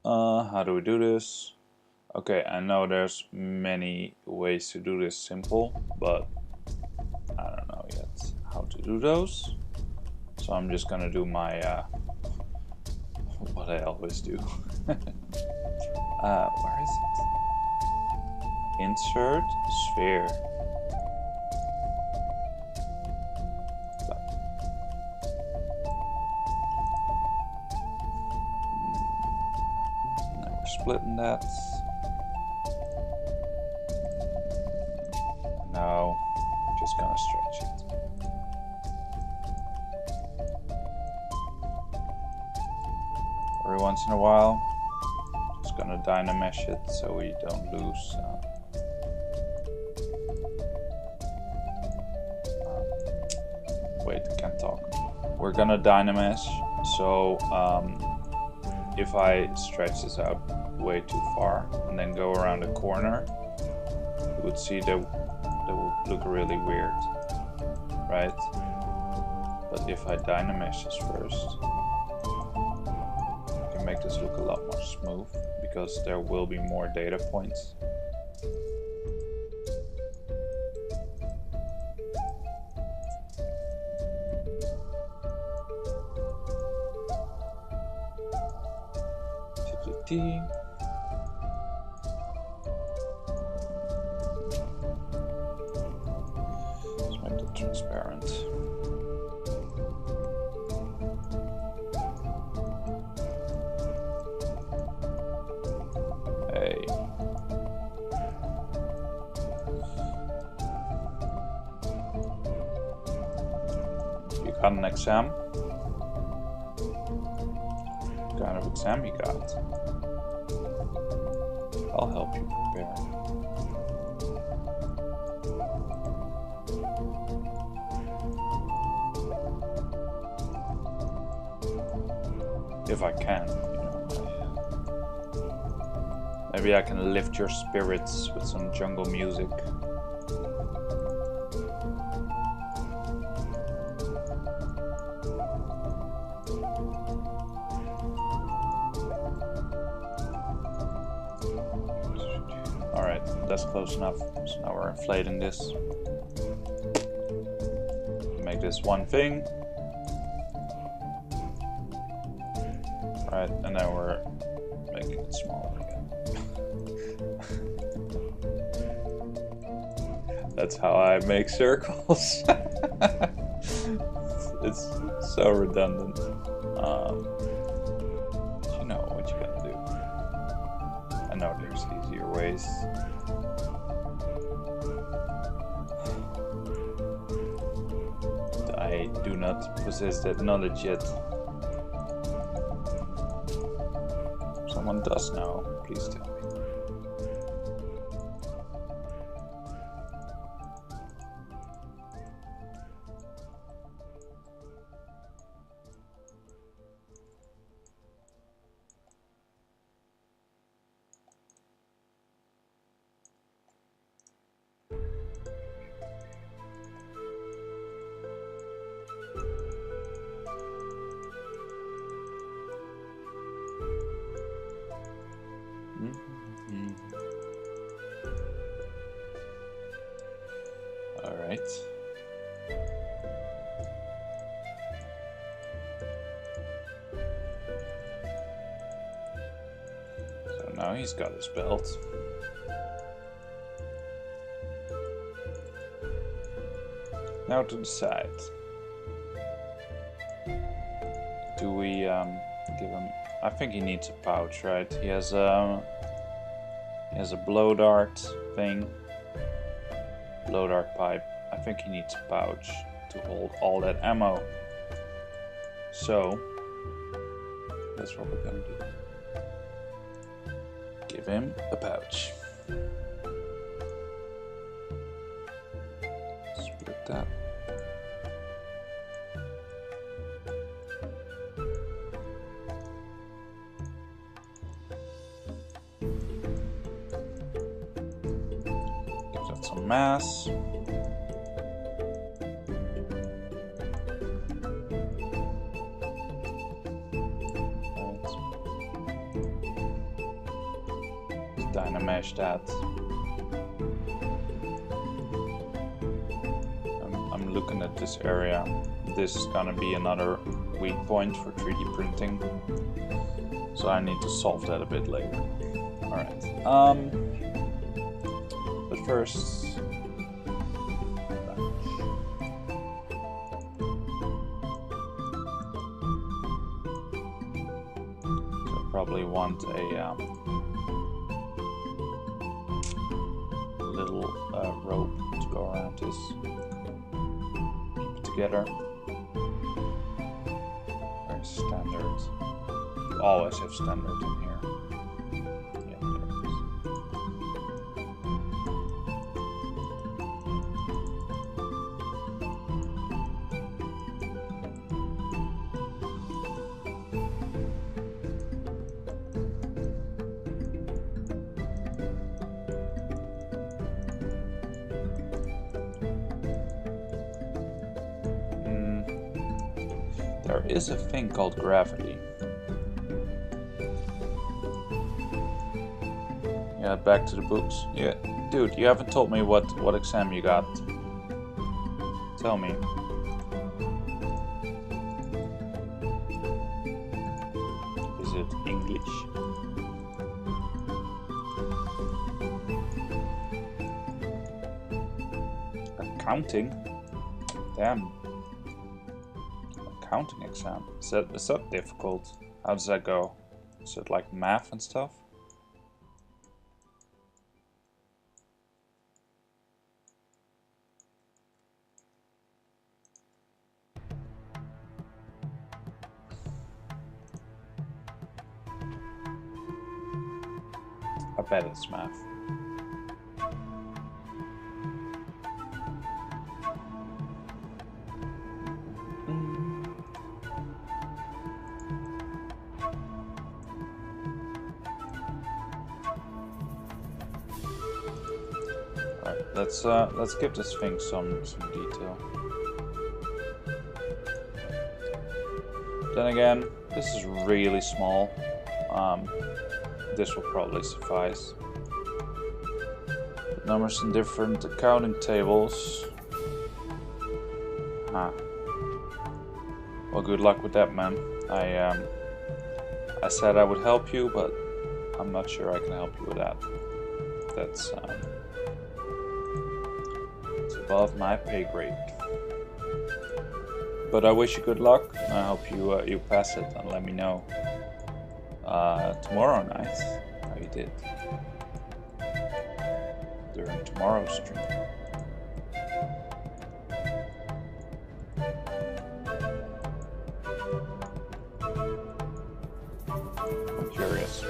How do we do this? Okay, I know there's many ways to do this simple, but I don't know yet how to do those. So I'm just gonna do my what I always do. Where is it? Insert sphere. Now we're splitting that. Now, just gonna stretch it. Every once in a while, just gonna dynamesh it so we don't lose. wait, can't talk. We're gonna dynamesh, so if I stretch this out way too far and then go around the corner, you would see that would look really weird, right? But if I dynamesh this first, I can make this look a lot more smooth because there will be more data points. Let's make it transparent. Hey. You got an exam? What kind of exam you got? I'll help you prepare. If I can, you know. Maybe I can lift your spirits with some jungle music. That's close enough. So now we're inflating this. Make this one thing. Right, and then we're making it smaller again. That's how I make circles. It's so redundant. You know what you gotta do. I know there's easier ways. I do not possess that knowledge yet. If someone does know, please tell me. All right. So now he's got his belt. Now to the side. Do we give him? I think he needs a pouch, right? He has a blow dart thing. Blow dart pipe. I think he needs a pouch to hold all that ammo. So that's what we're gonna do. Give him a pouch. Split that. Give that some mass. Dynamesh that. I'm looking at this area. This is gonna be another weak point for 3D printing, so I need to solve that a bit later. All right. But first, so I probably want a little rope to go around this. Keep it together. Very standard. You always have standard in here. Yeah, there it is. there is a thing called gravity. Yeah, back to the books. Yeah, dude, you haven't told me what exam you got. Tell me. Is it English? Accounting? Damn. Accounting exam. Is that difficult? How does that go? Is it like math and stuff? I bet it's math. Let's give this thing some detail. Then again, this is really small. This will probably suffice. Numbers in different accounting tables. Well, good luck with that, man. I said I would help you, but I'm not sure I can help you with that. That's it's above my pay grade. But I wish you good luck. I hope you pass it, and let me know tomorrow night how you did during tomorrow's stream. I'm curious.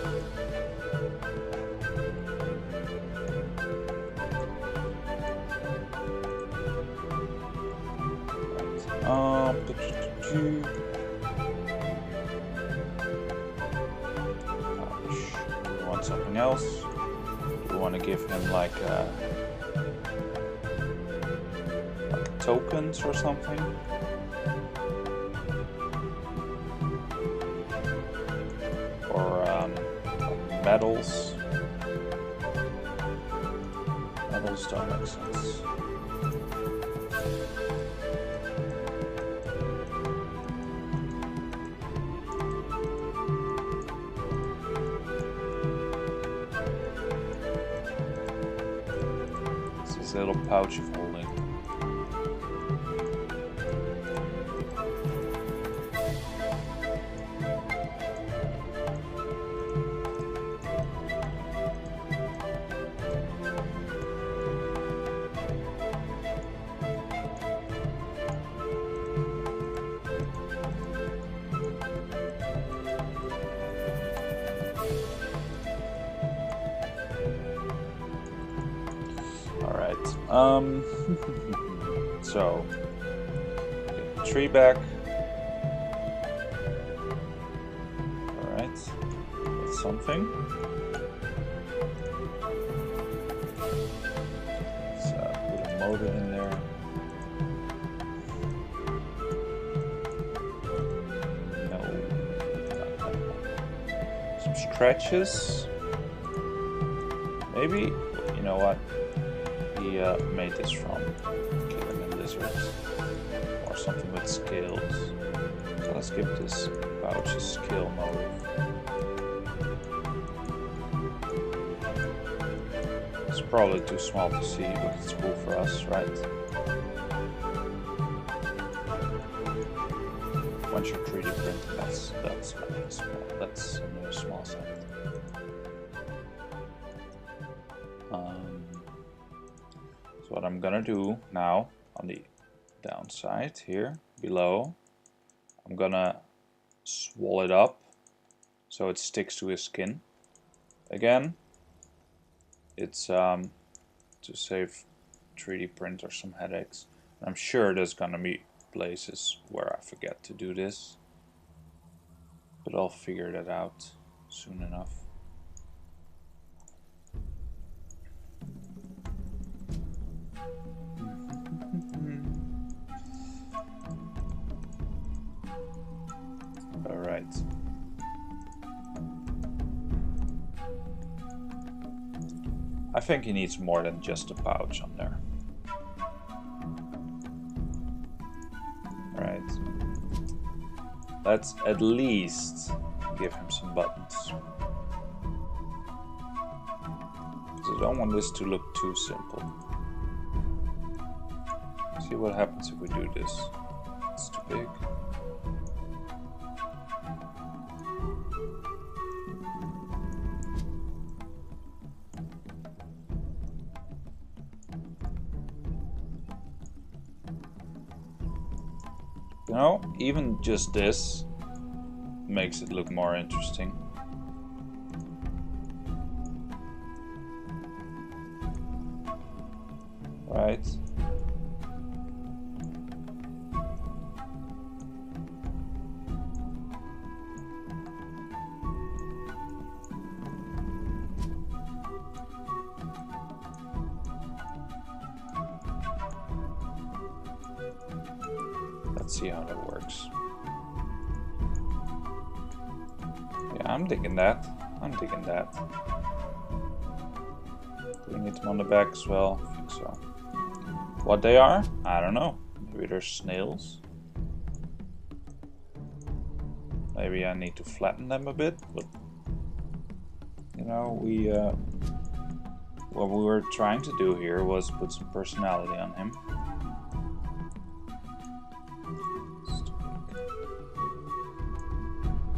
Do we want something else? Do we want to give him like tokens or something? Or medals? Medals don't make sense. Little pouch of holding. So, get the tree back. Alright, that's something. Let's put a motor in there. No. Some scratches. Maybe, you know what? He made this from killing and lizards or something with scales. So let's give this pouch a scale motive. It's probably too small to see, but it's cool for us, right? Once you're 3D printing, that's small. That's a very small size. So what I'm gonna do now on the downside here below, I'm gonna swell it up so it sticks to his skin. Again, it's to save 3D printer some headaches. I'm sure there's gonna be places where I forget to do this, but I'll figure that out soon enough. I think he needs more than just a pouch on there. Right. Let's at least give him some buttons. Because I don't want this to look too simple. See what happens if we do this. It's too big. You know, even just this makes it look more interesting. Right? Let's see how that works. Yeah, I'm digging that. I'm digging that. Do we need them on the back as well? I think so. What they are? I don't know. Maybe they're snails. Maybe I need to flatten them a bit, but you know, what we were trying to do here was put some personality on him.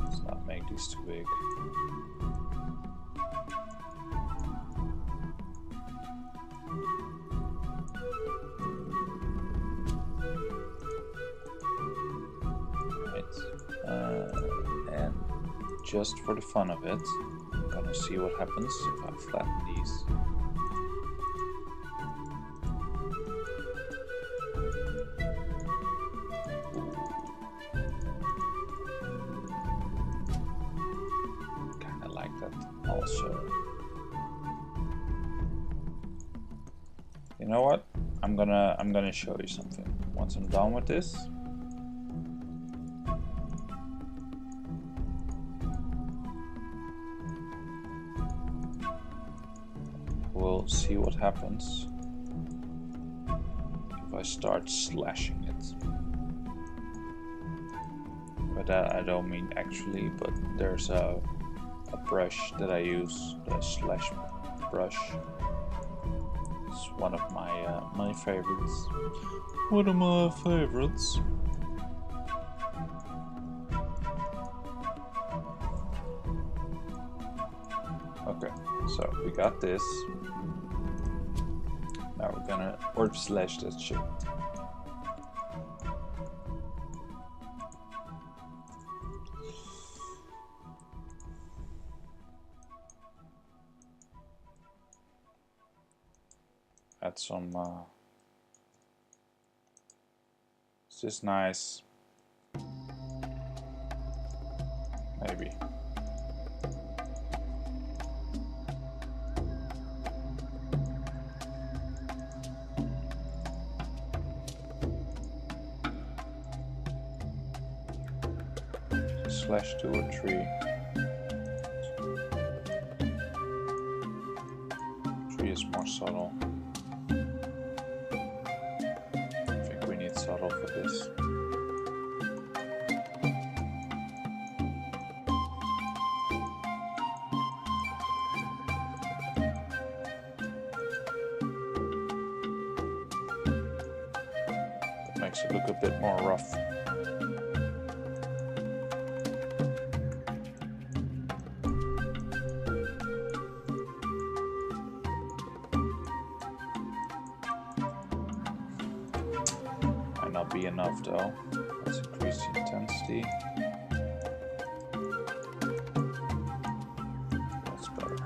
Let's not make these too big. And just for the fun of it, I'm gonna see what happens if I flatten these. Kinda like that also. You know what? I'm gonna show you something. Once I'm done with this, we'll see what happens if I start slashing it. By that I don't mean actually, but there's a brush that I use, the slash brush. It's one of my favorites. One of my favorites. Okay, so we got this. Now we're gonna orb slash that shit. Add some. Is this nice? Maybe. Slash 2 or 3. 3 is more subtle. I think we need subtle for this. That makes it look a bit more rough. Not be enough though. Let's increase the intensity. That's better.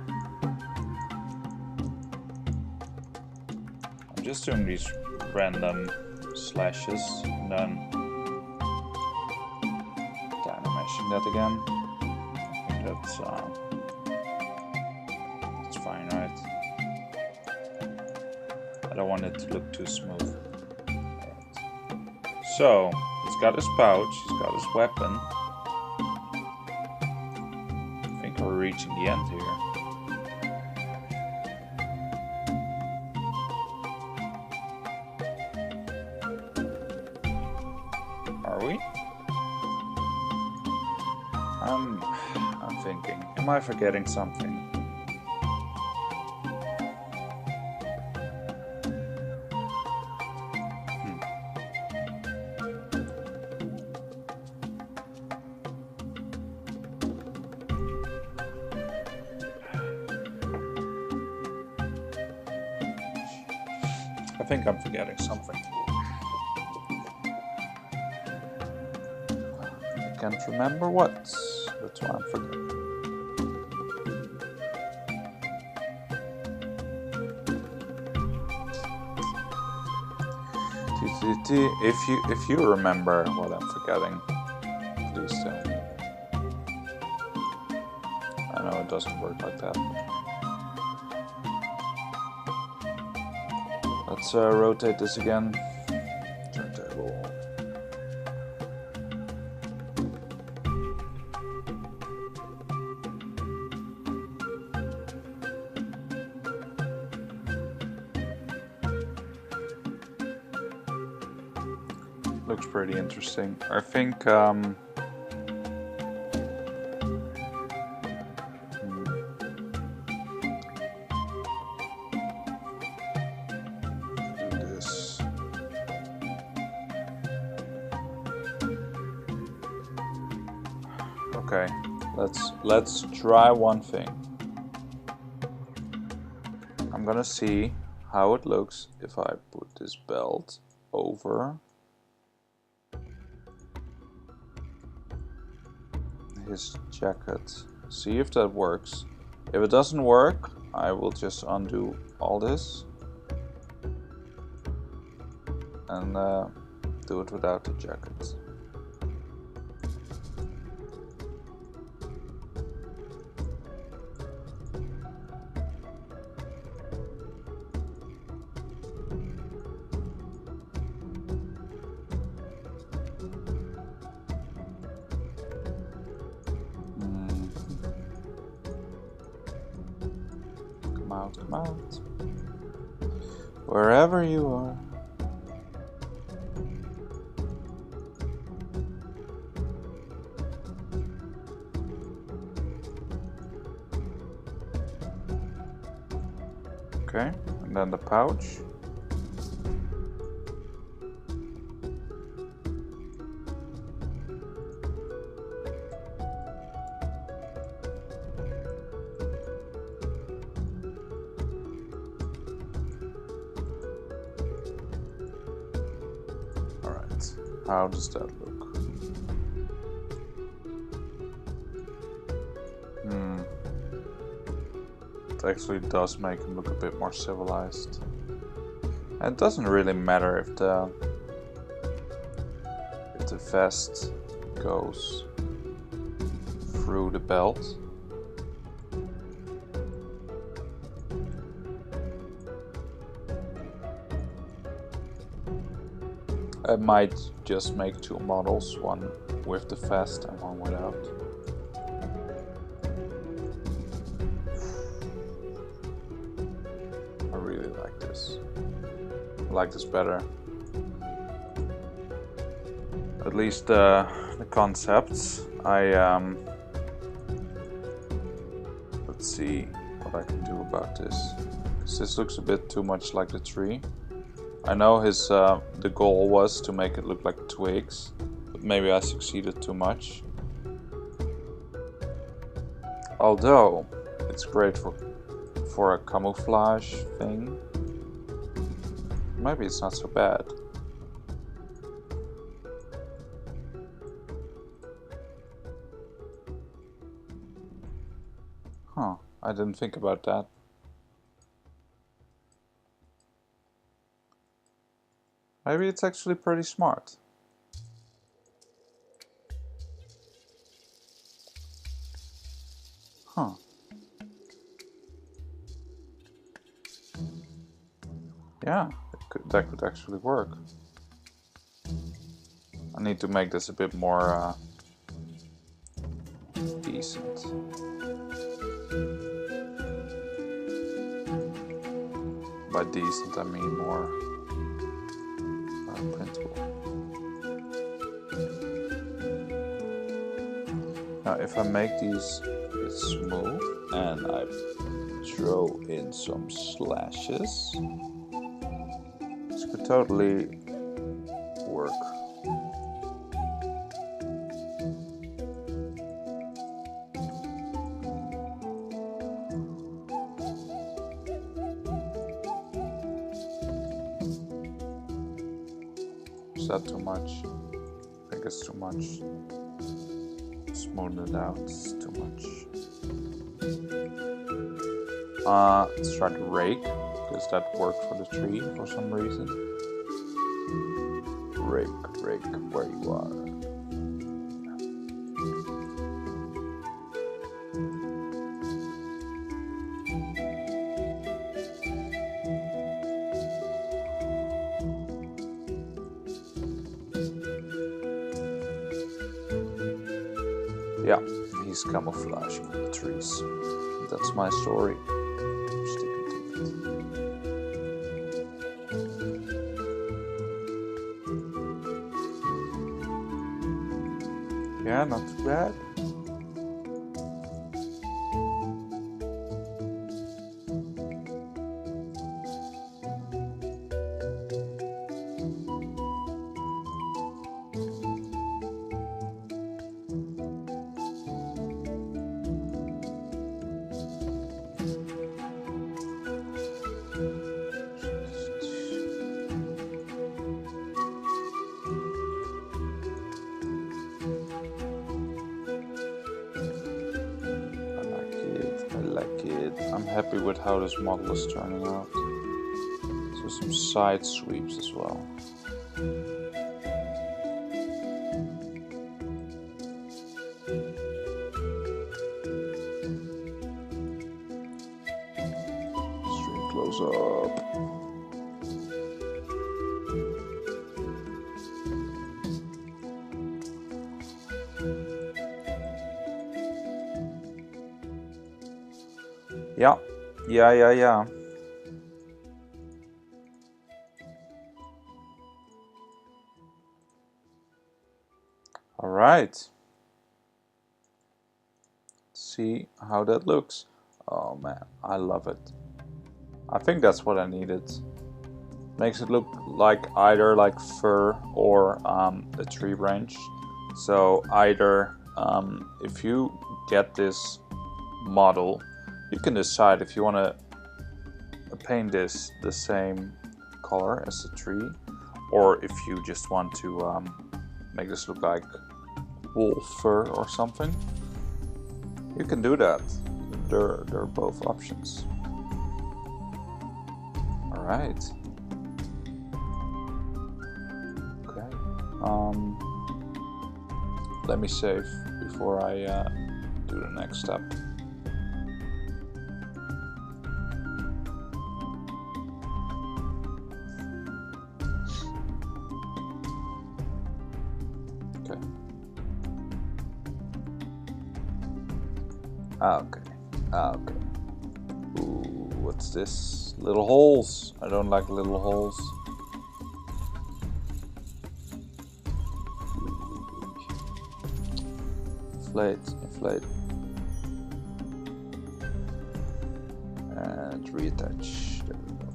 I'm just doing these random slashes and then dynameshing that again. I think that's fine, right? I don't want it to look too smooth. So, he's got his pouch, he's got his weapon. I think we're reaching the end here. Are we? I'm thinking, am I forgetting something? I think I'm forgetting something. I can't remember what. That's why I'm forgetting. If you remember what I'm forgetting, please tell me. I know it doesn't work like that. Let's rotate this again. Turntable. Looks pretty interesting. I think do this. Okay, let's try one thing. I'm gonna see how it looks if I put this belt over his jacket. See if that works. If it doesn't work, I will just undo all this and do it without the jacket. Come out. Wherever you are. Okay, and then the pouch. How does that look? It actually does make him look a bit more civilized. And it doesn't really matter if the vest goes through the belt. I might just make two models, one with the vest and one without. I really like this. I like this better. At least the concepts. Let's see what I can do about this. 'Cause this looks a bit too much like the tree. I know his the goal was to make it look like twigs, but maybe I succeeded too much. Although it's great for a camouflage thing, maybe it's not so bad. Huh, I didn't think about that. Maybe it's actually pretty smart. Huh. Yeah, that could actually work. I need to make this a bit more decent. By decent, I mean more printable. if I make these smooth and I throw in some slashes, this could totally work. Is that too much? I think it's too much. Smoothen it out, it's too much. Let's try to rake, because that worked for the tree for some reason. Rake, where you are. Yeah, he's camouflaging the trees. That's my story. I'm sticking to it. Yeah, not too bad. I'm happy with how this model is turning out. So some side sweeps as well. Stream close up. Yeah. All right. See how that looks. Oh man, I love it. I think that's what I needed. Makes it look like either like fur or a tree branch. So either if you get this model, you can decide if you want to paint this the same color as the tree, or if you just want to make this look like wool fur or something. You can do that. They're both options. All right. Okay. Let me save before I do the next step. Okay. Ooh, what's this? Little holes. I don't like little holes. Inflate. And reattach. There we go.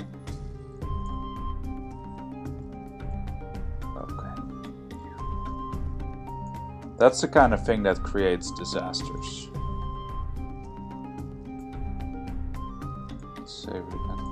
Okay. That's the kind of thing that creates disasters. Save it again.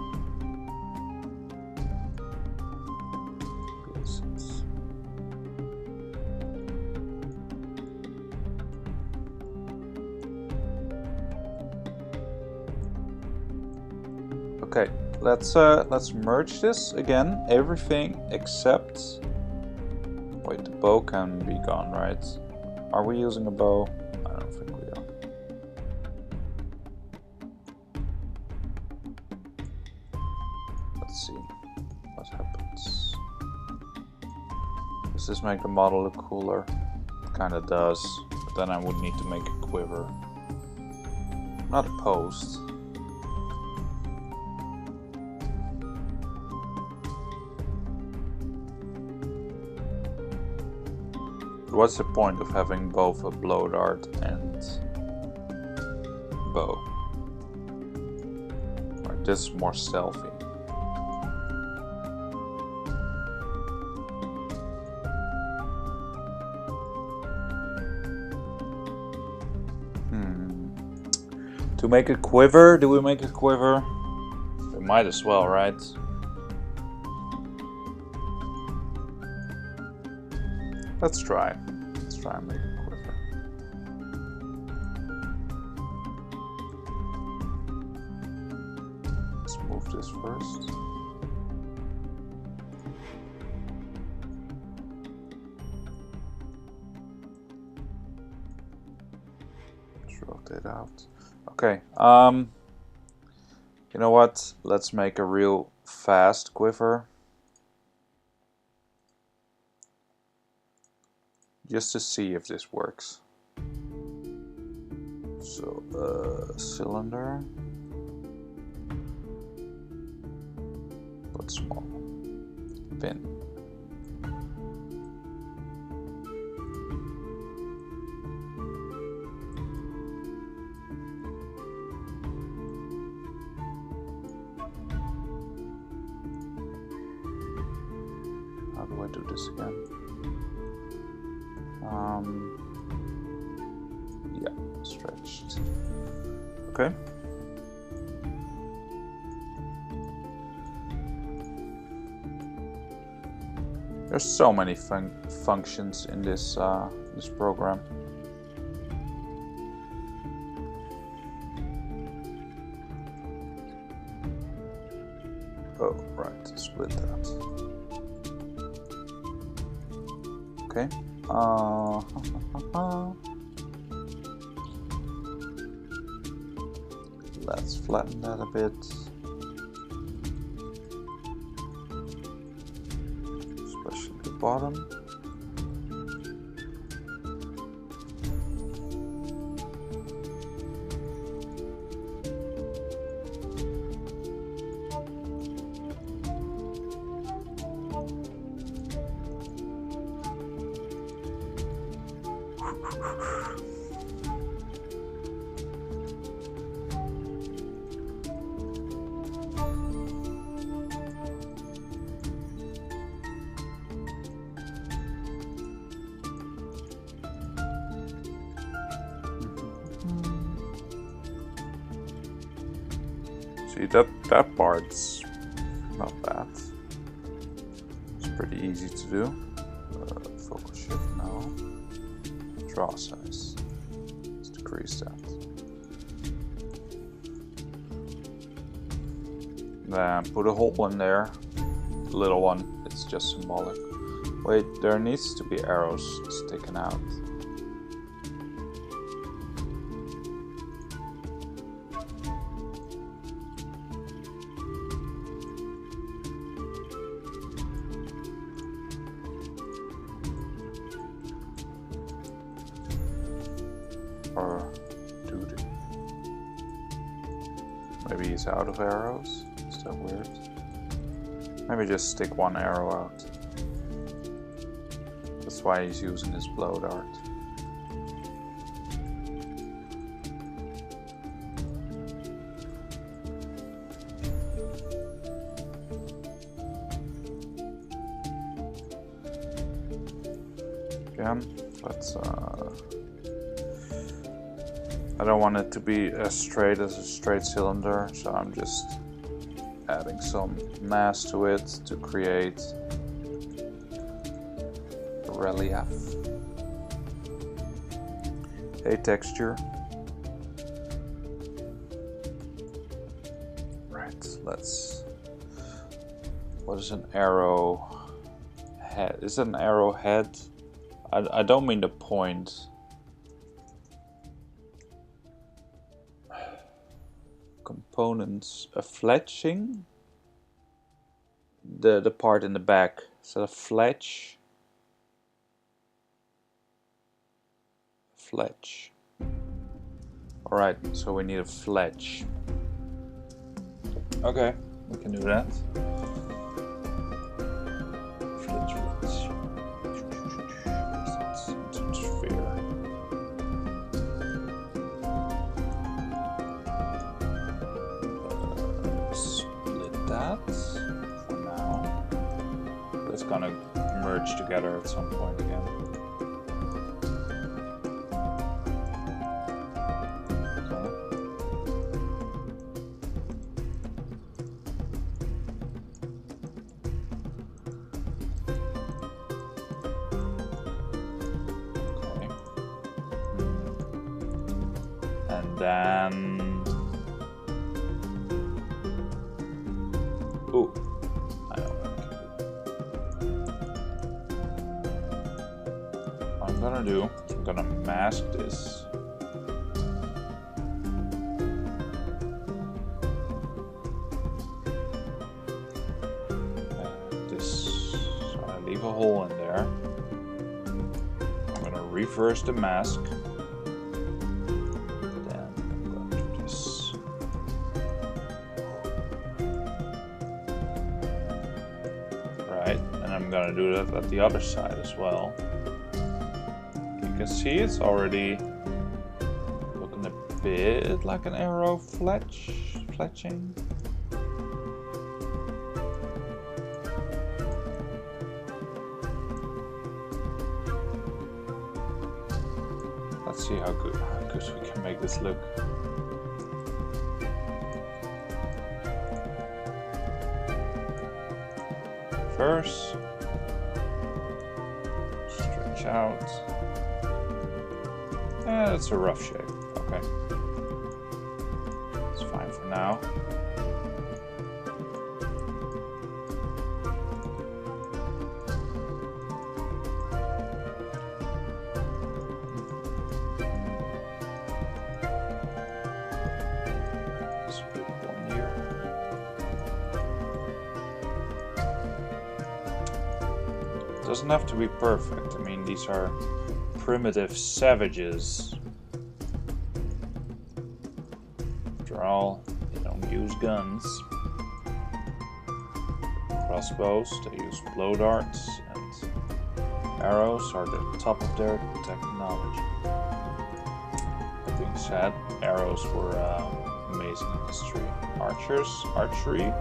Okay, let's merge this again. Everything except, wait, the bow can be gone, right? Are we using a bow? I don't think we are. Let's see what happens. Does this make the model look cooler? It kind of does, but then I would need to make a quiver. Not a post. what's the point of having both a blow dart and bow? Right, this is more stealthy. To make a quiver, do we make a quiver? We might as well, right? Let's try. Let's try and make a quiver. Let's move this first. Let's rotate out. Okay, you know what? Let's make a real fast quiver. Just to see if this works. So, cylinder. But small. Pin. How do I do this again? Yeah, stretched. Okay. There's so many functions in this this program. Oh, right, split that. Okay. Let's flatten that a bit. Especially the bottom. See, that part's not bad. It's pretty easy to do. Focus shift now. Draw size. Let's decrease that. Then put a hole in there. The little one, it's just symbolic. Wait, there needs to be arrows sticking out. Or do they? Maybe he's out of arrows? Is that weird? Maybe just stick one arrow out. That's why he's using his blow dart. Again, let's I don't want it to be as straight as a straight cylinder, so I'm just adding some mass to it to create a relief, a texture. Right, let's. What is an arrow head? Is it an arrow head? I don't mean the point. Components, a fletching, the part in the back, so a fletch, all right, so we need a fletch. Okay, we can do that. Fletch. that for now. It's gonna merge together at some point again. Then, ooh, I know what I can do. What I'm gonna do is I'm gonna mask this. So I leave a hole in there. I'm gonna reverse the mask. I'm gonna do that at the other side as well. You can see it's already looking a bit like an arrow fletching. Let's see how good we can make this look. First, stretch out. Yeah, that's a rough shape. Okay. It's fine for now. Let's put one here. It doesn't have to be perfect. I mean, these are primitive savages. After all, they don't use guns. Crossbows, they use blow darts, and arrows are the top of their technology. That being said, arrows were amazing in history. Archery.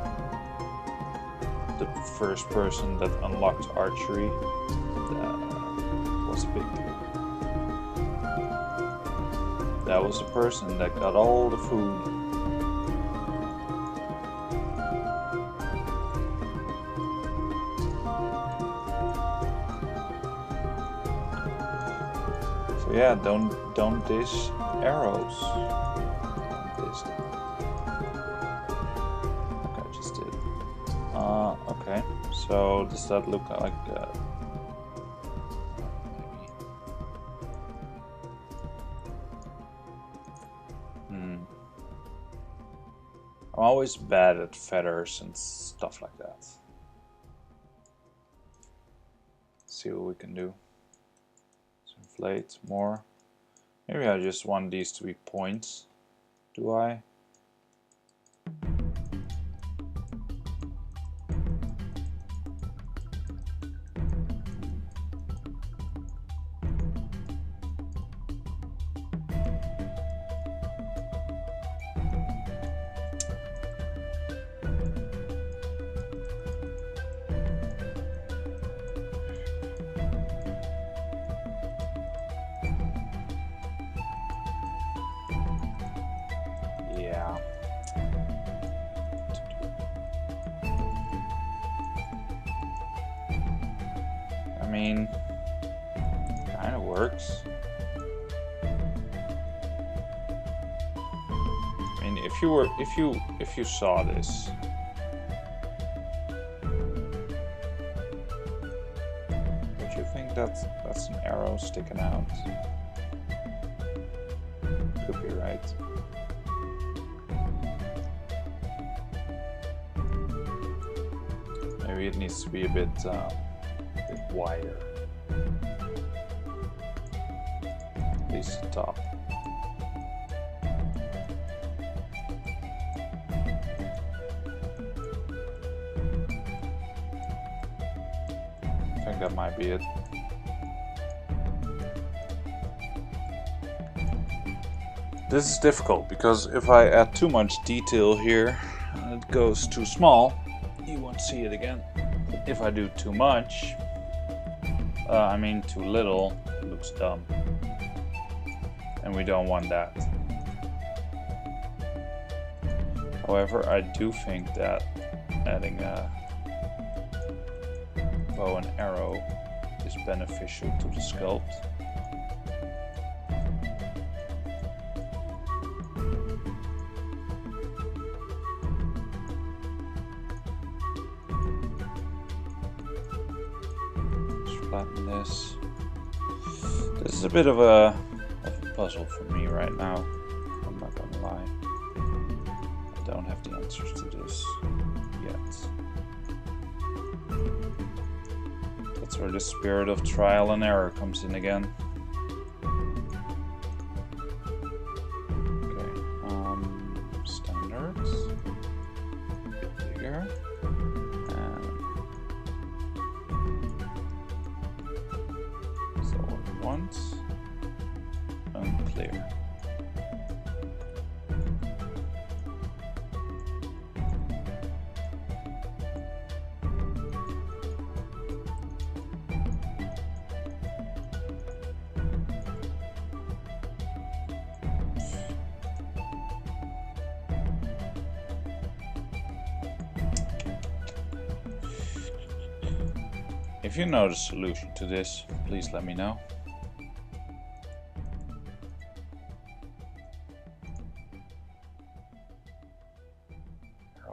The first person that unlocked archery was a big deal. That was the person that got all the food. So yeah, don't dish arrows. Don't dish them. Okay, I just did. Okay, so does that look like maybe? I'm always bad at feathers and stuff like that. Let's see what we can do. Let's inflate more. Maybe I just want these to be points. Do I? Yeah. I mean, kind of works. I mean, if you saw this, would you think that's an arrow sticking out? Could be, right? Maybe it needs to be a bit wider. At least the top. I think that might be it. This is difficult because if I add too much detail here, it goes too small, you won't see it again. If I do too much, I mean too little, it looks dumb. And we don't want that. However, I do think that adding a bow and arrow is beneficial to the sculpt. Flatten this. This is a bit of a puzzle for me right now. I'm not gonna lie. I don't have the answers to this yet. That's where the spirit of trial and error comes in again. Okay, standards. A bit bigger. Want unclear. If you know the solution to this, please let me know.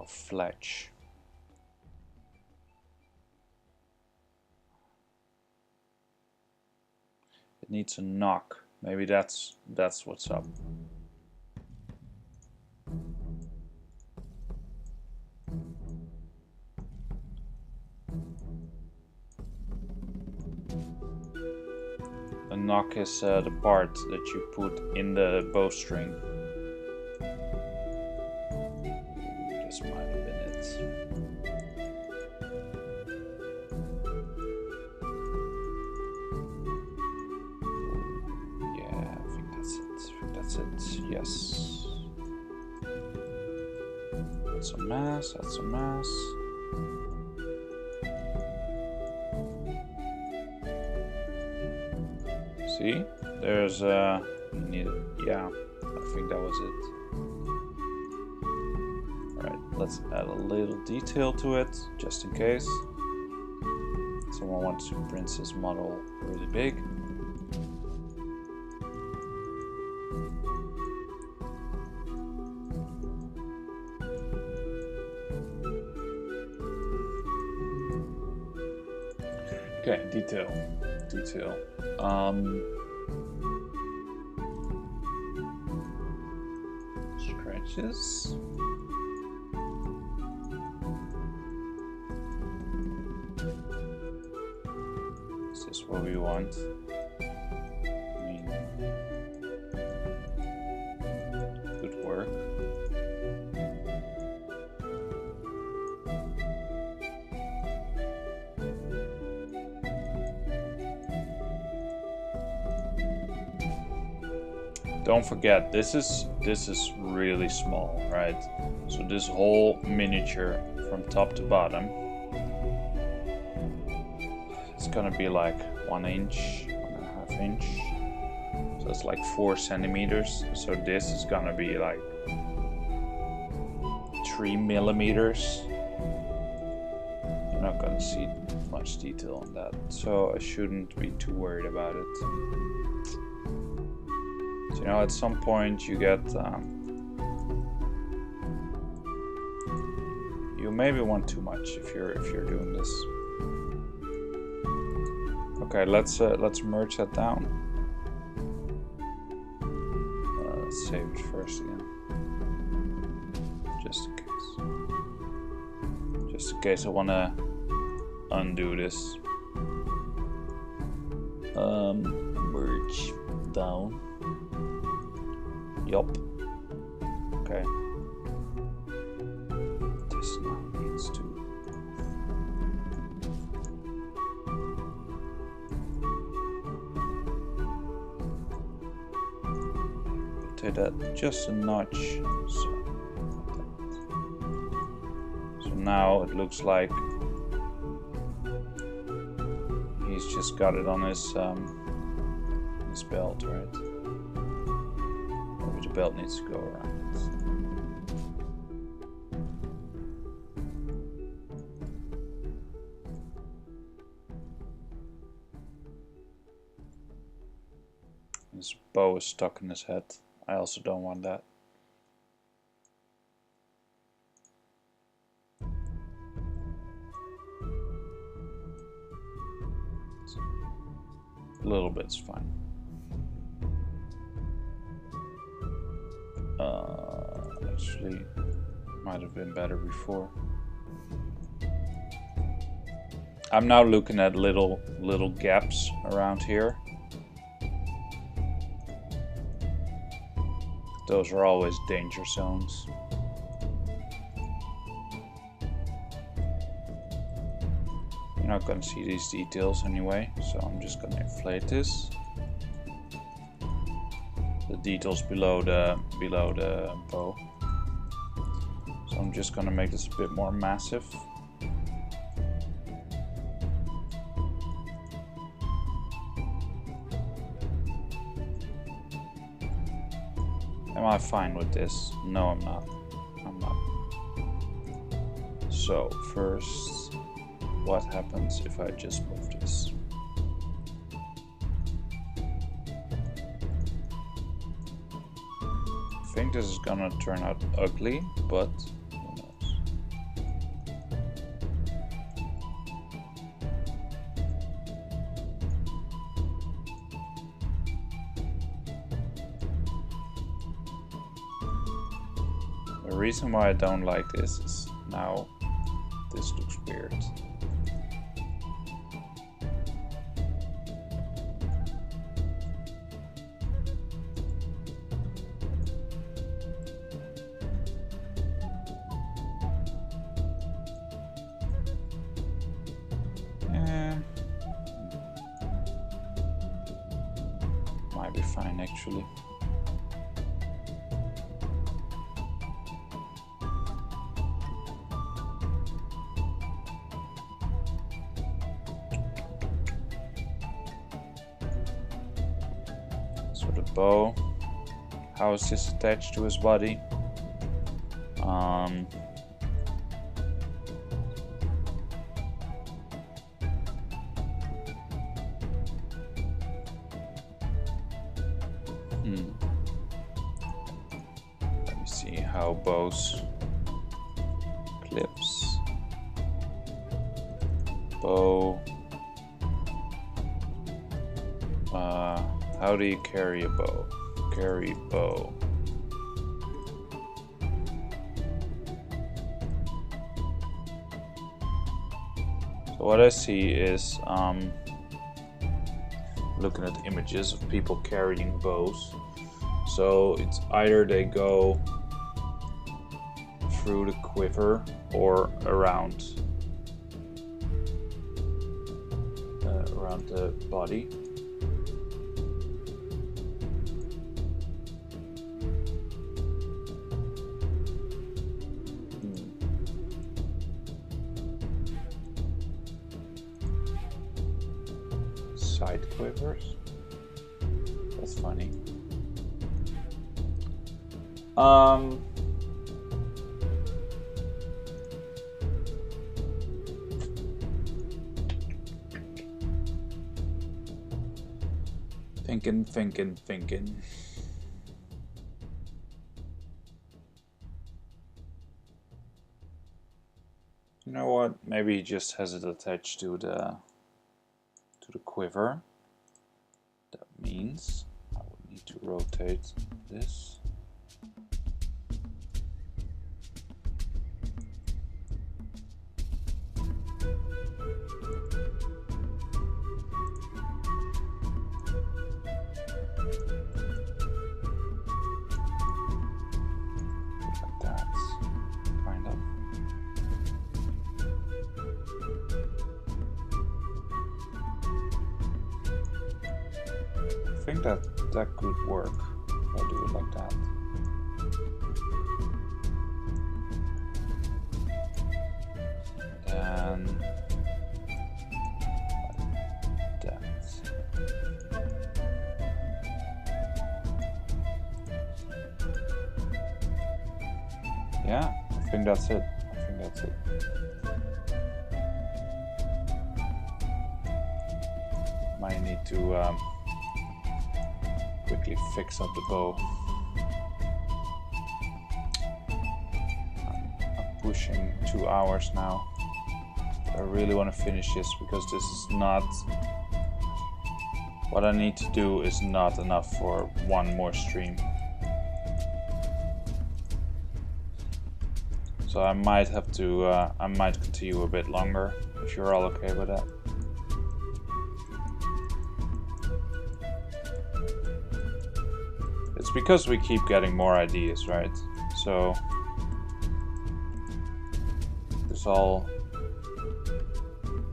Fletch. It needs a knock. Maybe that's what's up. A knock is the part that you put in the bowstring. This might have been it. Yeah, I think that's it. That's it. Yes. That's a mass. That's a mass. See? There's you need it. Yeah, I think that was it. Let's add a little detail to it, just in case someone wants to print this model really big. Okay, detail. Scratches. Is this what we want? I mean, good work. Don't forget, this is really small, right? So this whole miniature from top to bottom, it's gonna be like 1 inch, 1.5 inch. So it's like 4 centimeters. So this is gonna be like 3 millimeters. You're not gonna see much detail on that, so I shouldn't be too worried about it. So, you know, at some point you get you maybe want too much if you're doing this. Okay, let's merge that down. Let's save it first again, just in case. Just in case I want to undo this. Merge down. Yup. Okay. This now needs to. Rotate that just a notch. So. now it looks like he's just got it on his belt, right? Maybe the belt needs to go around. His bow is stuck in his head. I also don't want that. A little bit's fine. Actually, might have been better before. I'm now looking at little gaps around here. Those are always danger zones. You're not going to see these details anyway, so I'm just going to inflate this. The details below the bow. So I'm just going to make this a bit more massive. Am I fine with this? No, I'm not. I'm not. So first, what happens if I just move this? I think this is gonna turn out ugly, but who knows? The reason why I don't like this is now this looks weird. Might be fine actually. So the bow, how is this attached to his body? Let me see how bows clips. Bow. How do you carry a bow? Carry bow. So what I see is looking at images of people carrying bows. So it's either they go through the quiver or around the body. Side quivers. That's funny. Thinking. You know what? Maybe he just has it attached to the quiver. That means I would need to rotate this. Like that, kind of. I think that could work if I do it like that. then like that. Yeah, I think that's it. Might need to quickly fix up the bow. I'm pushing 2 hours now. I really want to finish this because this is not what I need to do, is not enough for one more stream. So I might have to, I might continue a bit longer if you're all okay with that. It's because we keep getting more ideas, right? So this all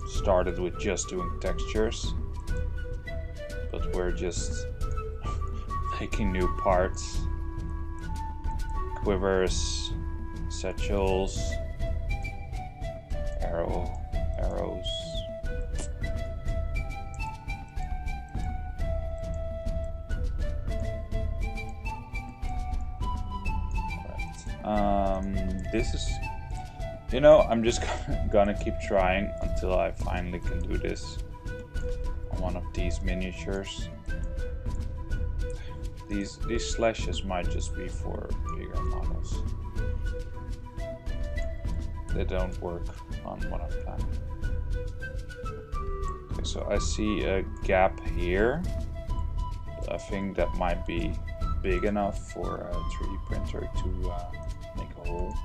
started with just doing textures, but we're just making new parts, quivers, satchels, arrows. This is, you know, I'm just gonna keep trying until I finally can do this on one of these miniatures. These slashes might just be for bigger models. They don't work on what I'm planning. Okay, so I see a gap here. I think that might be big enough for a 3D printer to make a hole.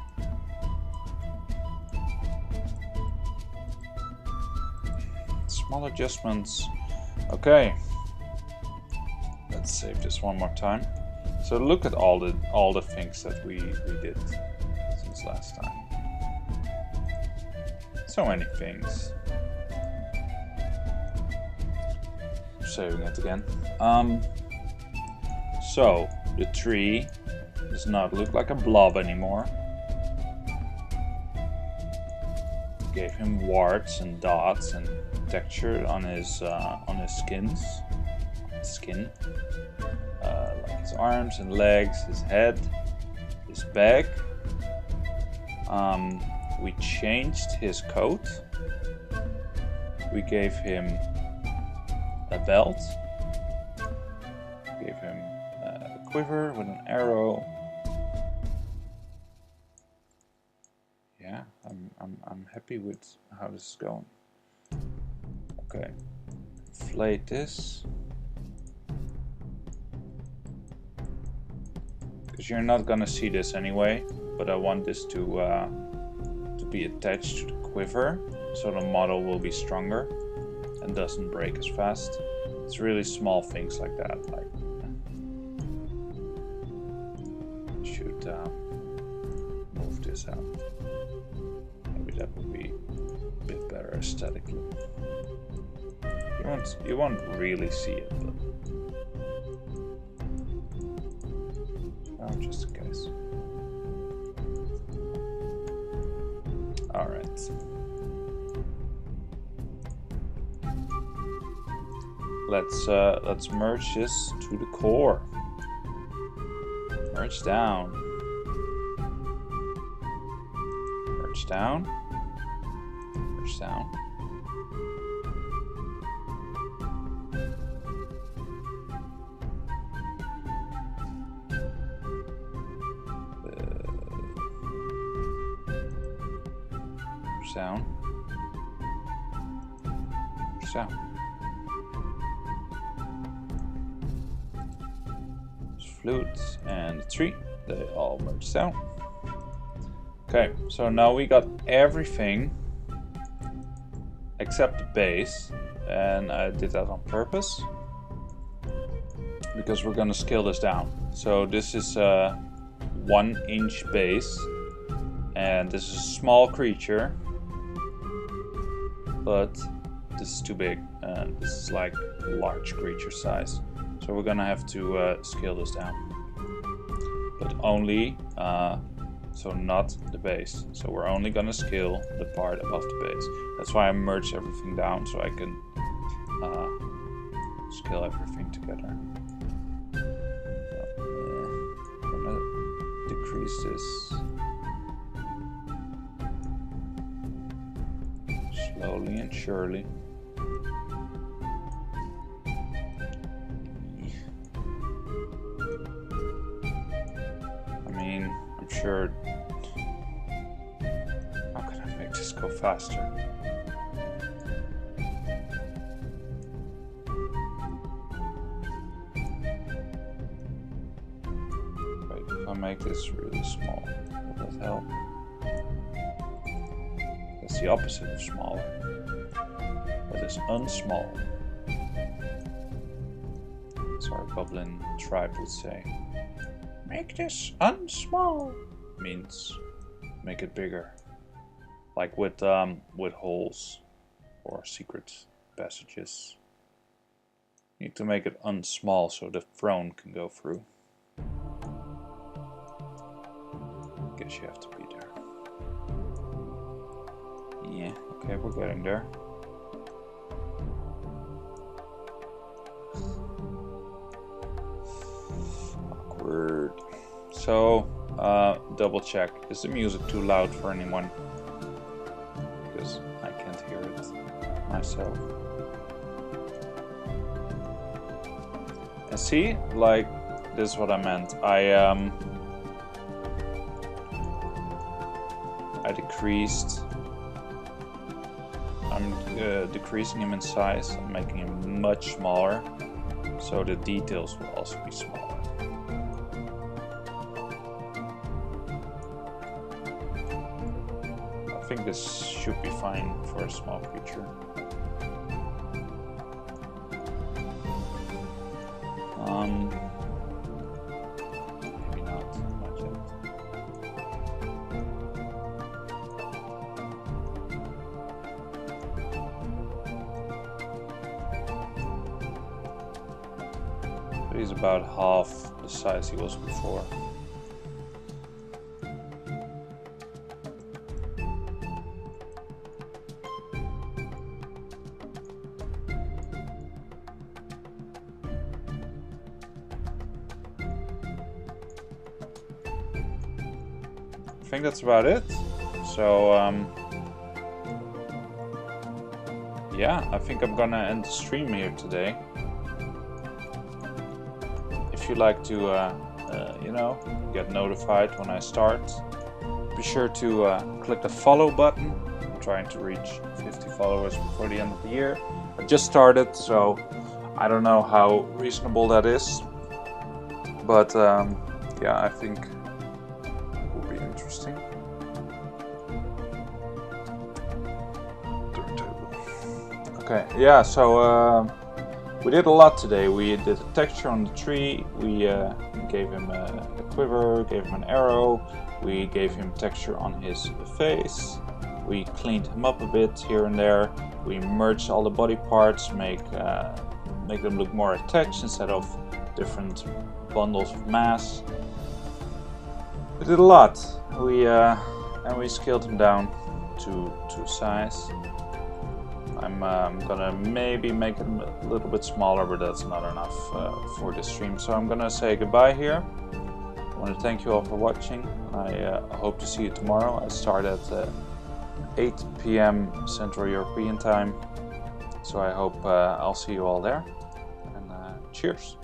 Small adjustments. Okay, let's save this one more time. So look at all the things that we did since last time. So many things. Saving it again. So the tree does not look like a blob anymore. Gave him warts and dots and texture on his skin, like his arms and legs, his head, his back. We changed his coat. We gave him a belt. Gave him a quiver with an arrow. Yeah, I'm happy with how this is going. Okay, inflate this. Because you're not gonna see this anyway, but I want this to be attached to the quiver, so the model will be stronger and doesn't break as fast. It's really small things like that. Like, should move this out. Maybe that would be a bit better aesthetically. You won't really see it, but oh, just in case. All right. Let's merge this to the core. Merge down. Merge down. Merge down. Down. Down. Flute and the tree, they all merge down. Okay, so now we got everything except the base, and I did that on purpose because we're gonna scale this down. So this is a 1-inch base, and this is a small creature. But this is too big, and this is like large creature size. So we're gonna have to scale this down. But only so not the base. So we're only gonna scale the part above the base. That's why I merged everything down so I can scale everything together. I'm gonna decrease this slowly and surely. I'm sure. How can I make this go faster? Wait, if I make this really small, will that help? That's the opposite of smaller. That is unsmall. That's what our goblin tribe would say. Make this unsmall means make it bigger, like with holes or secret passages. You need to make it unsmall so the throne can go through. Guess you have to be there. Yeah, okay, we're getting there. Awkward. So, double check. Is the music too loud for anyone? Because I can't hear it myself. And see, like, this is what I meant. I decreased. I'm decreasing him in size. I'm making him much smaller, so the details will also be smaller. I think this should be fine for a small creature. Maybe not much yet. So he's about half the size he was before. I think that's about it. So yeah, I think I'm gonna end the stream here today. If you like to you know, get notified when I start, be sure to click the follow button. I'm trying to reach 50 followers before the end of the year. I just started, so I don't know how reasonable that is, but yeah, I think interesting. Okay, yeah, so we did a lot today. We did a texture on the tree, we gave him a quiver, gave him an arrow, we gave him texture on his face, we cleaned him up a bit here and there, we merged all the body parts, make them look more attached instead of different bundles of mass. We did a lot. And we scaled him down to size. I'm gonna maybe make it a little bit smaller, but that's not enough for this stream. So I'm gonna say goodbye here. I want to thank you all for watching. I hope to see you tomorrow. I start at 8 PM Central European time. So I hope I'll see you all there. And cheers.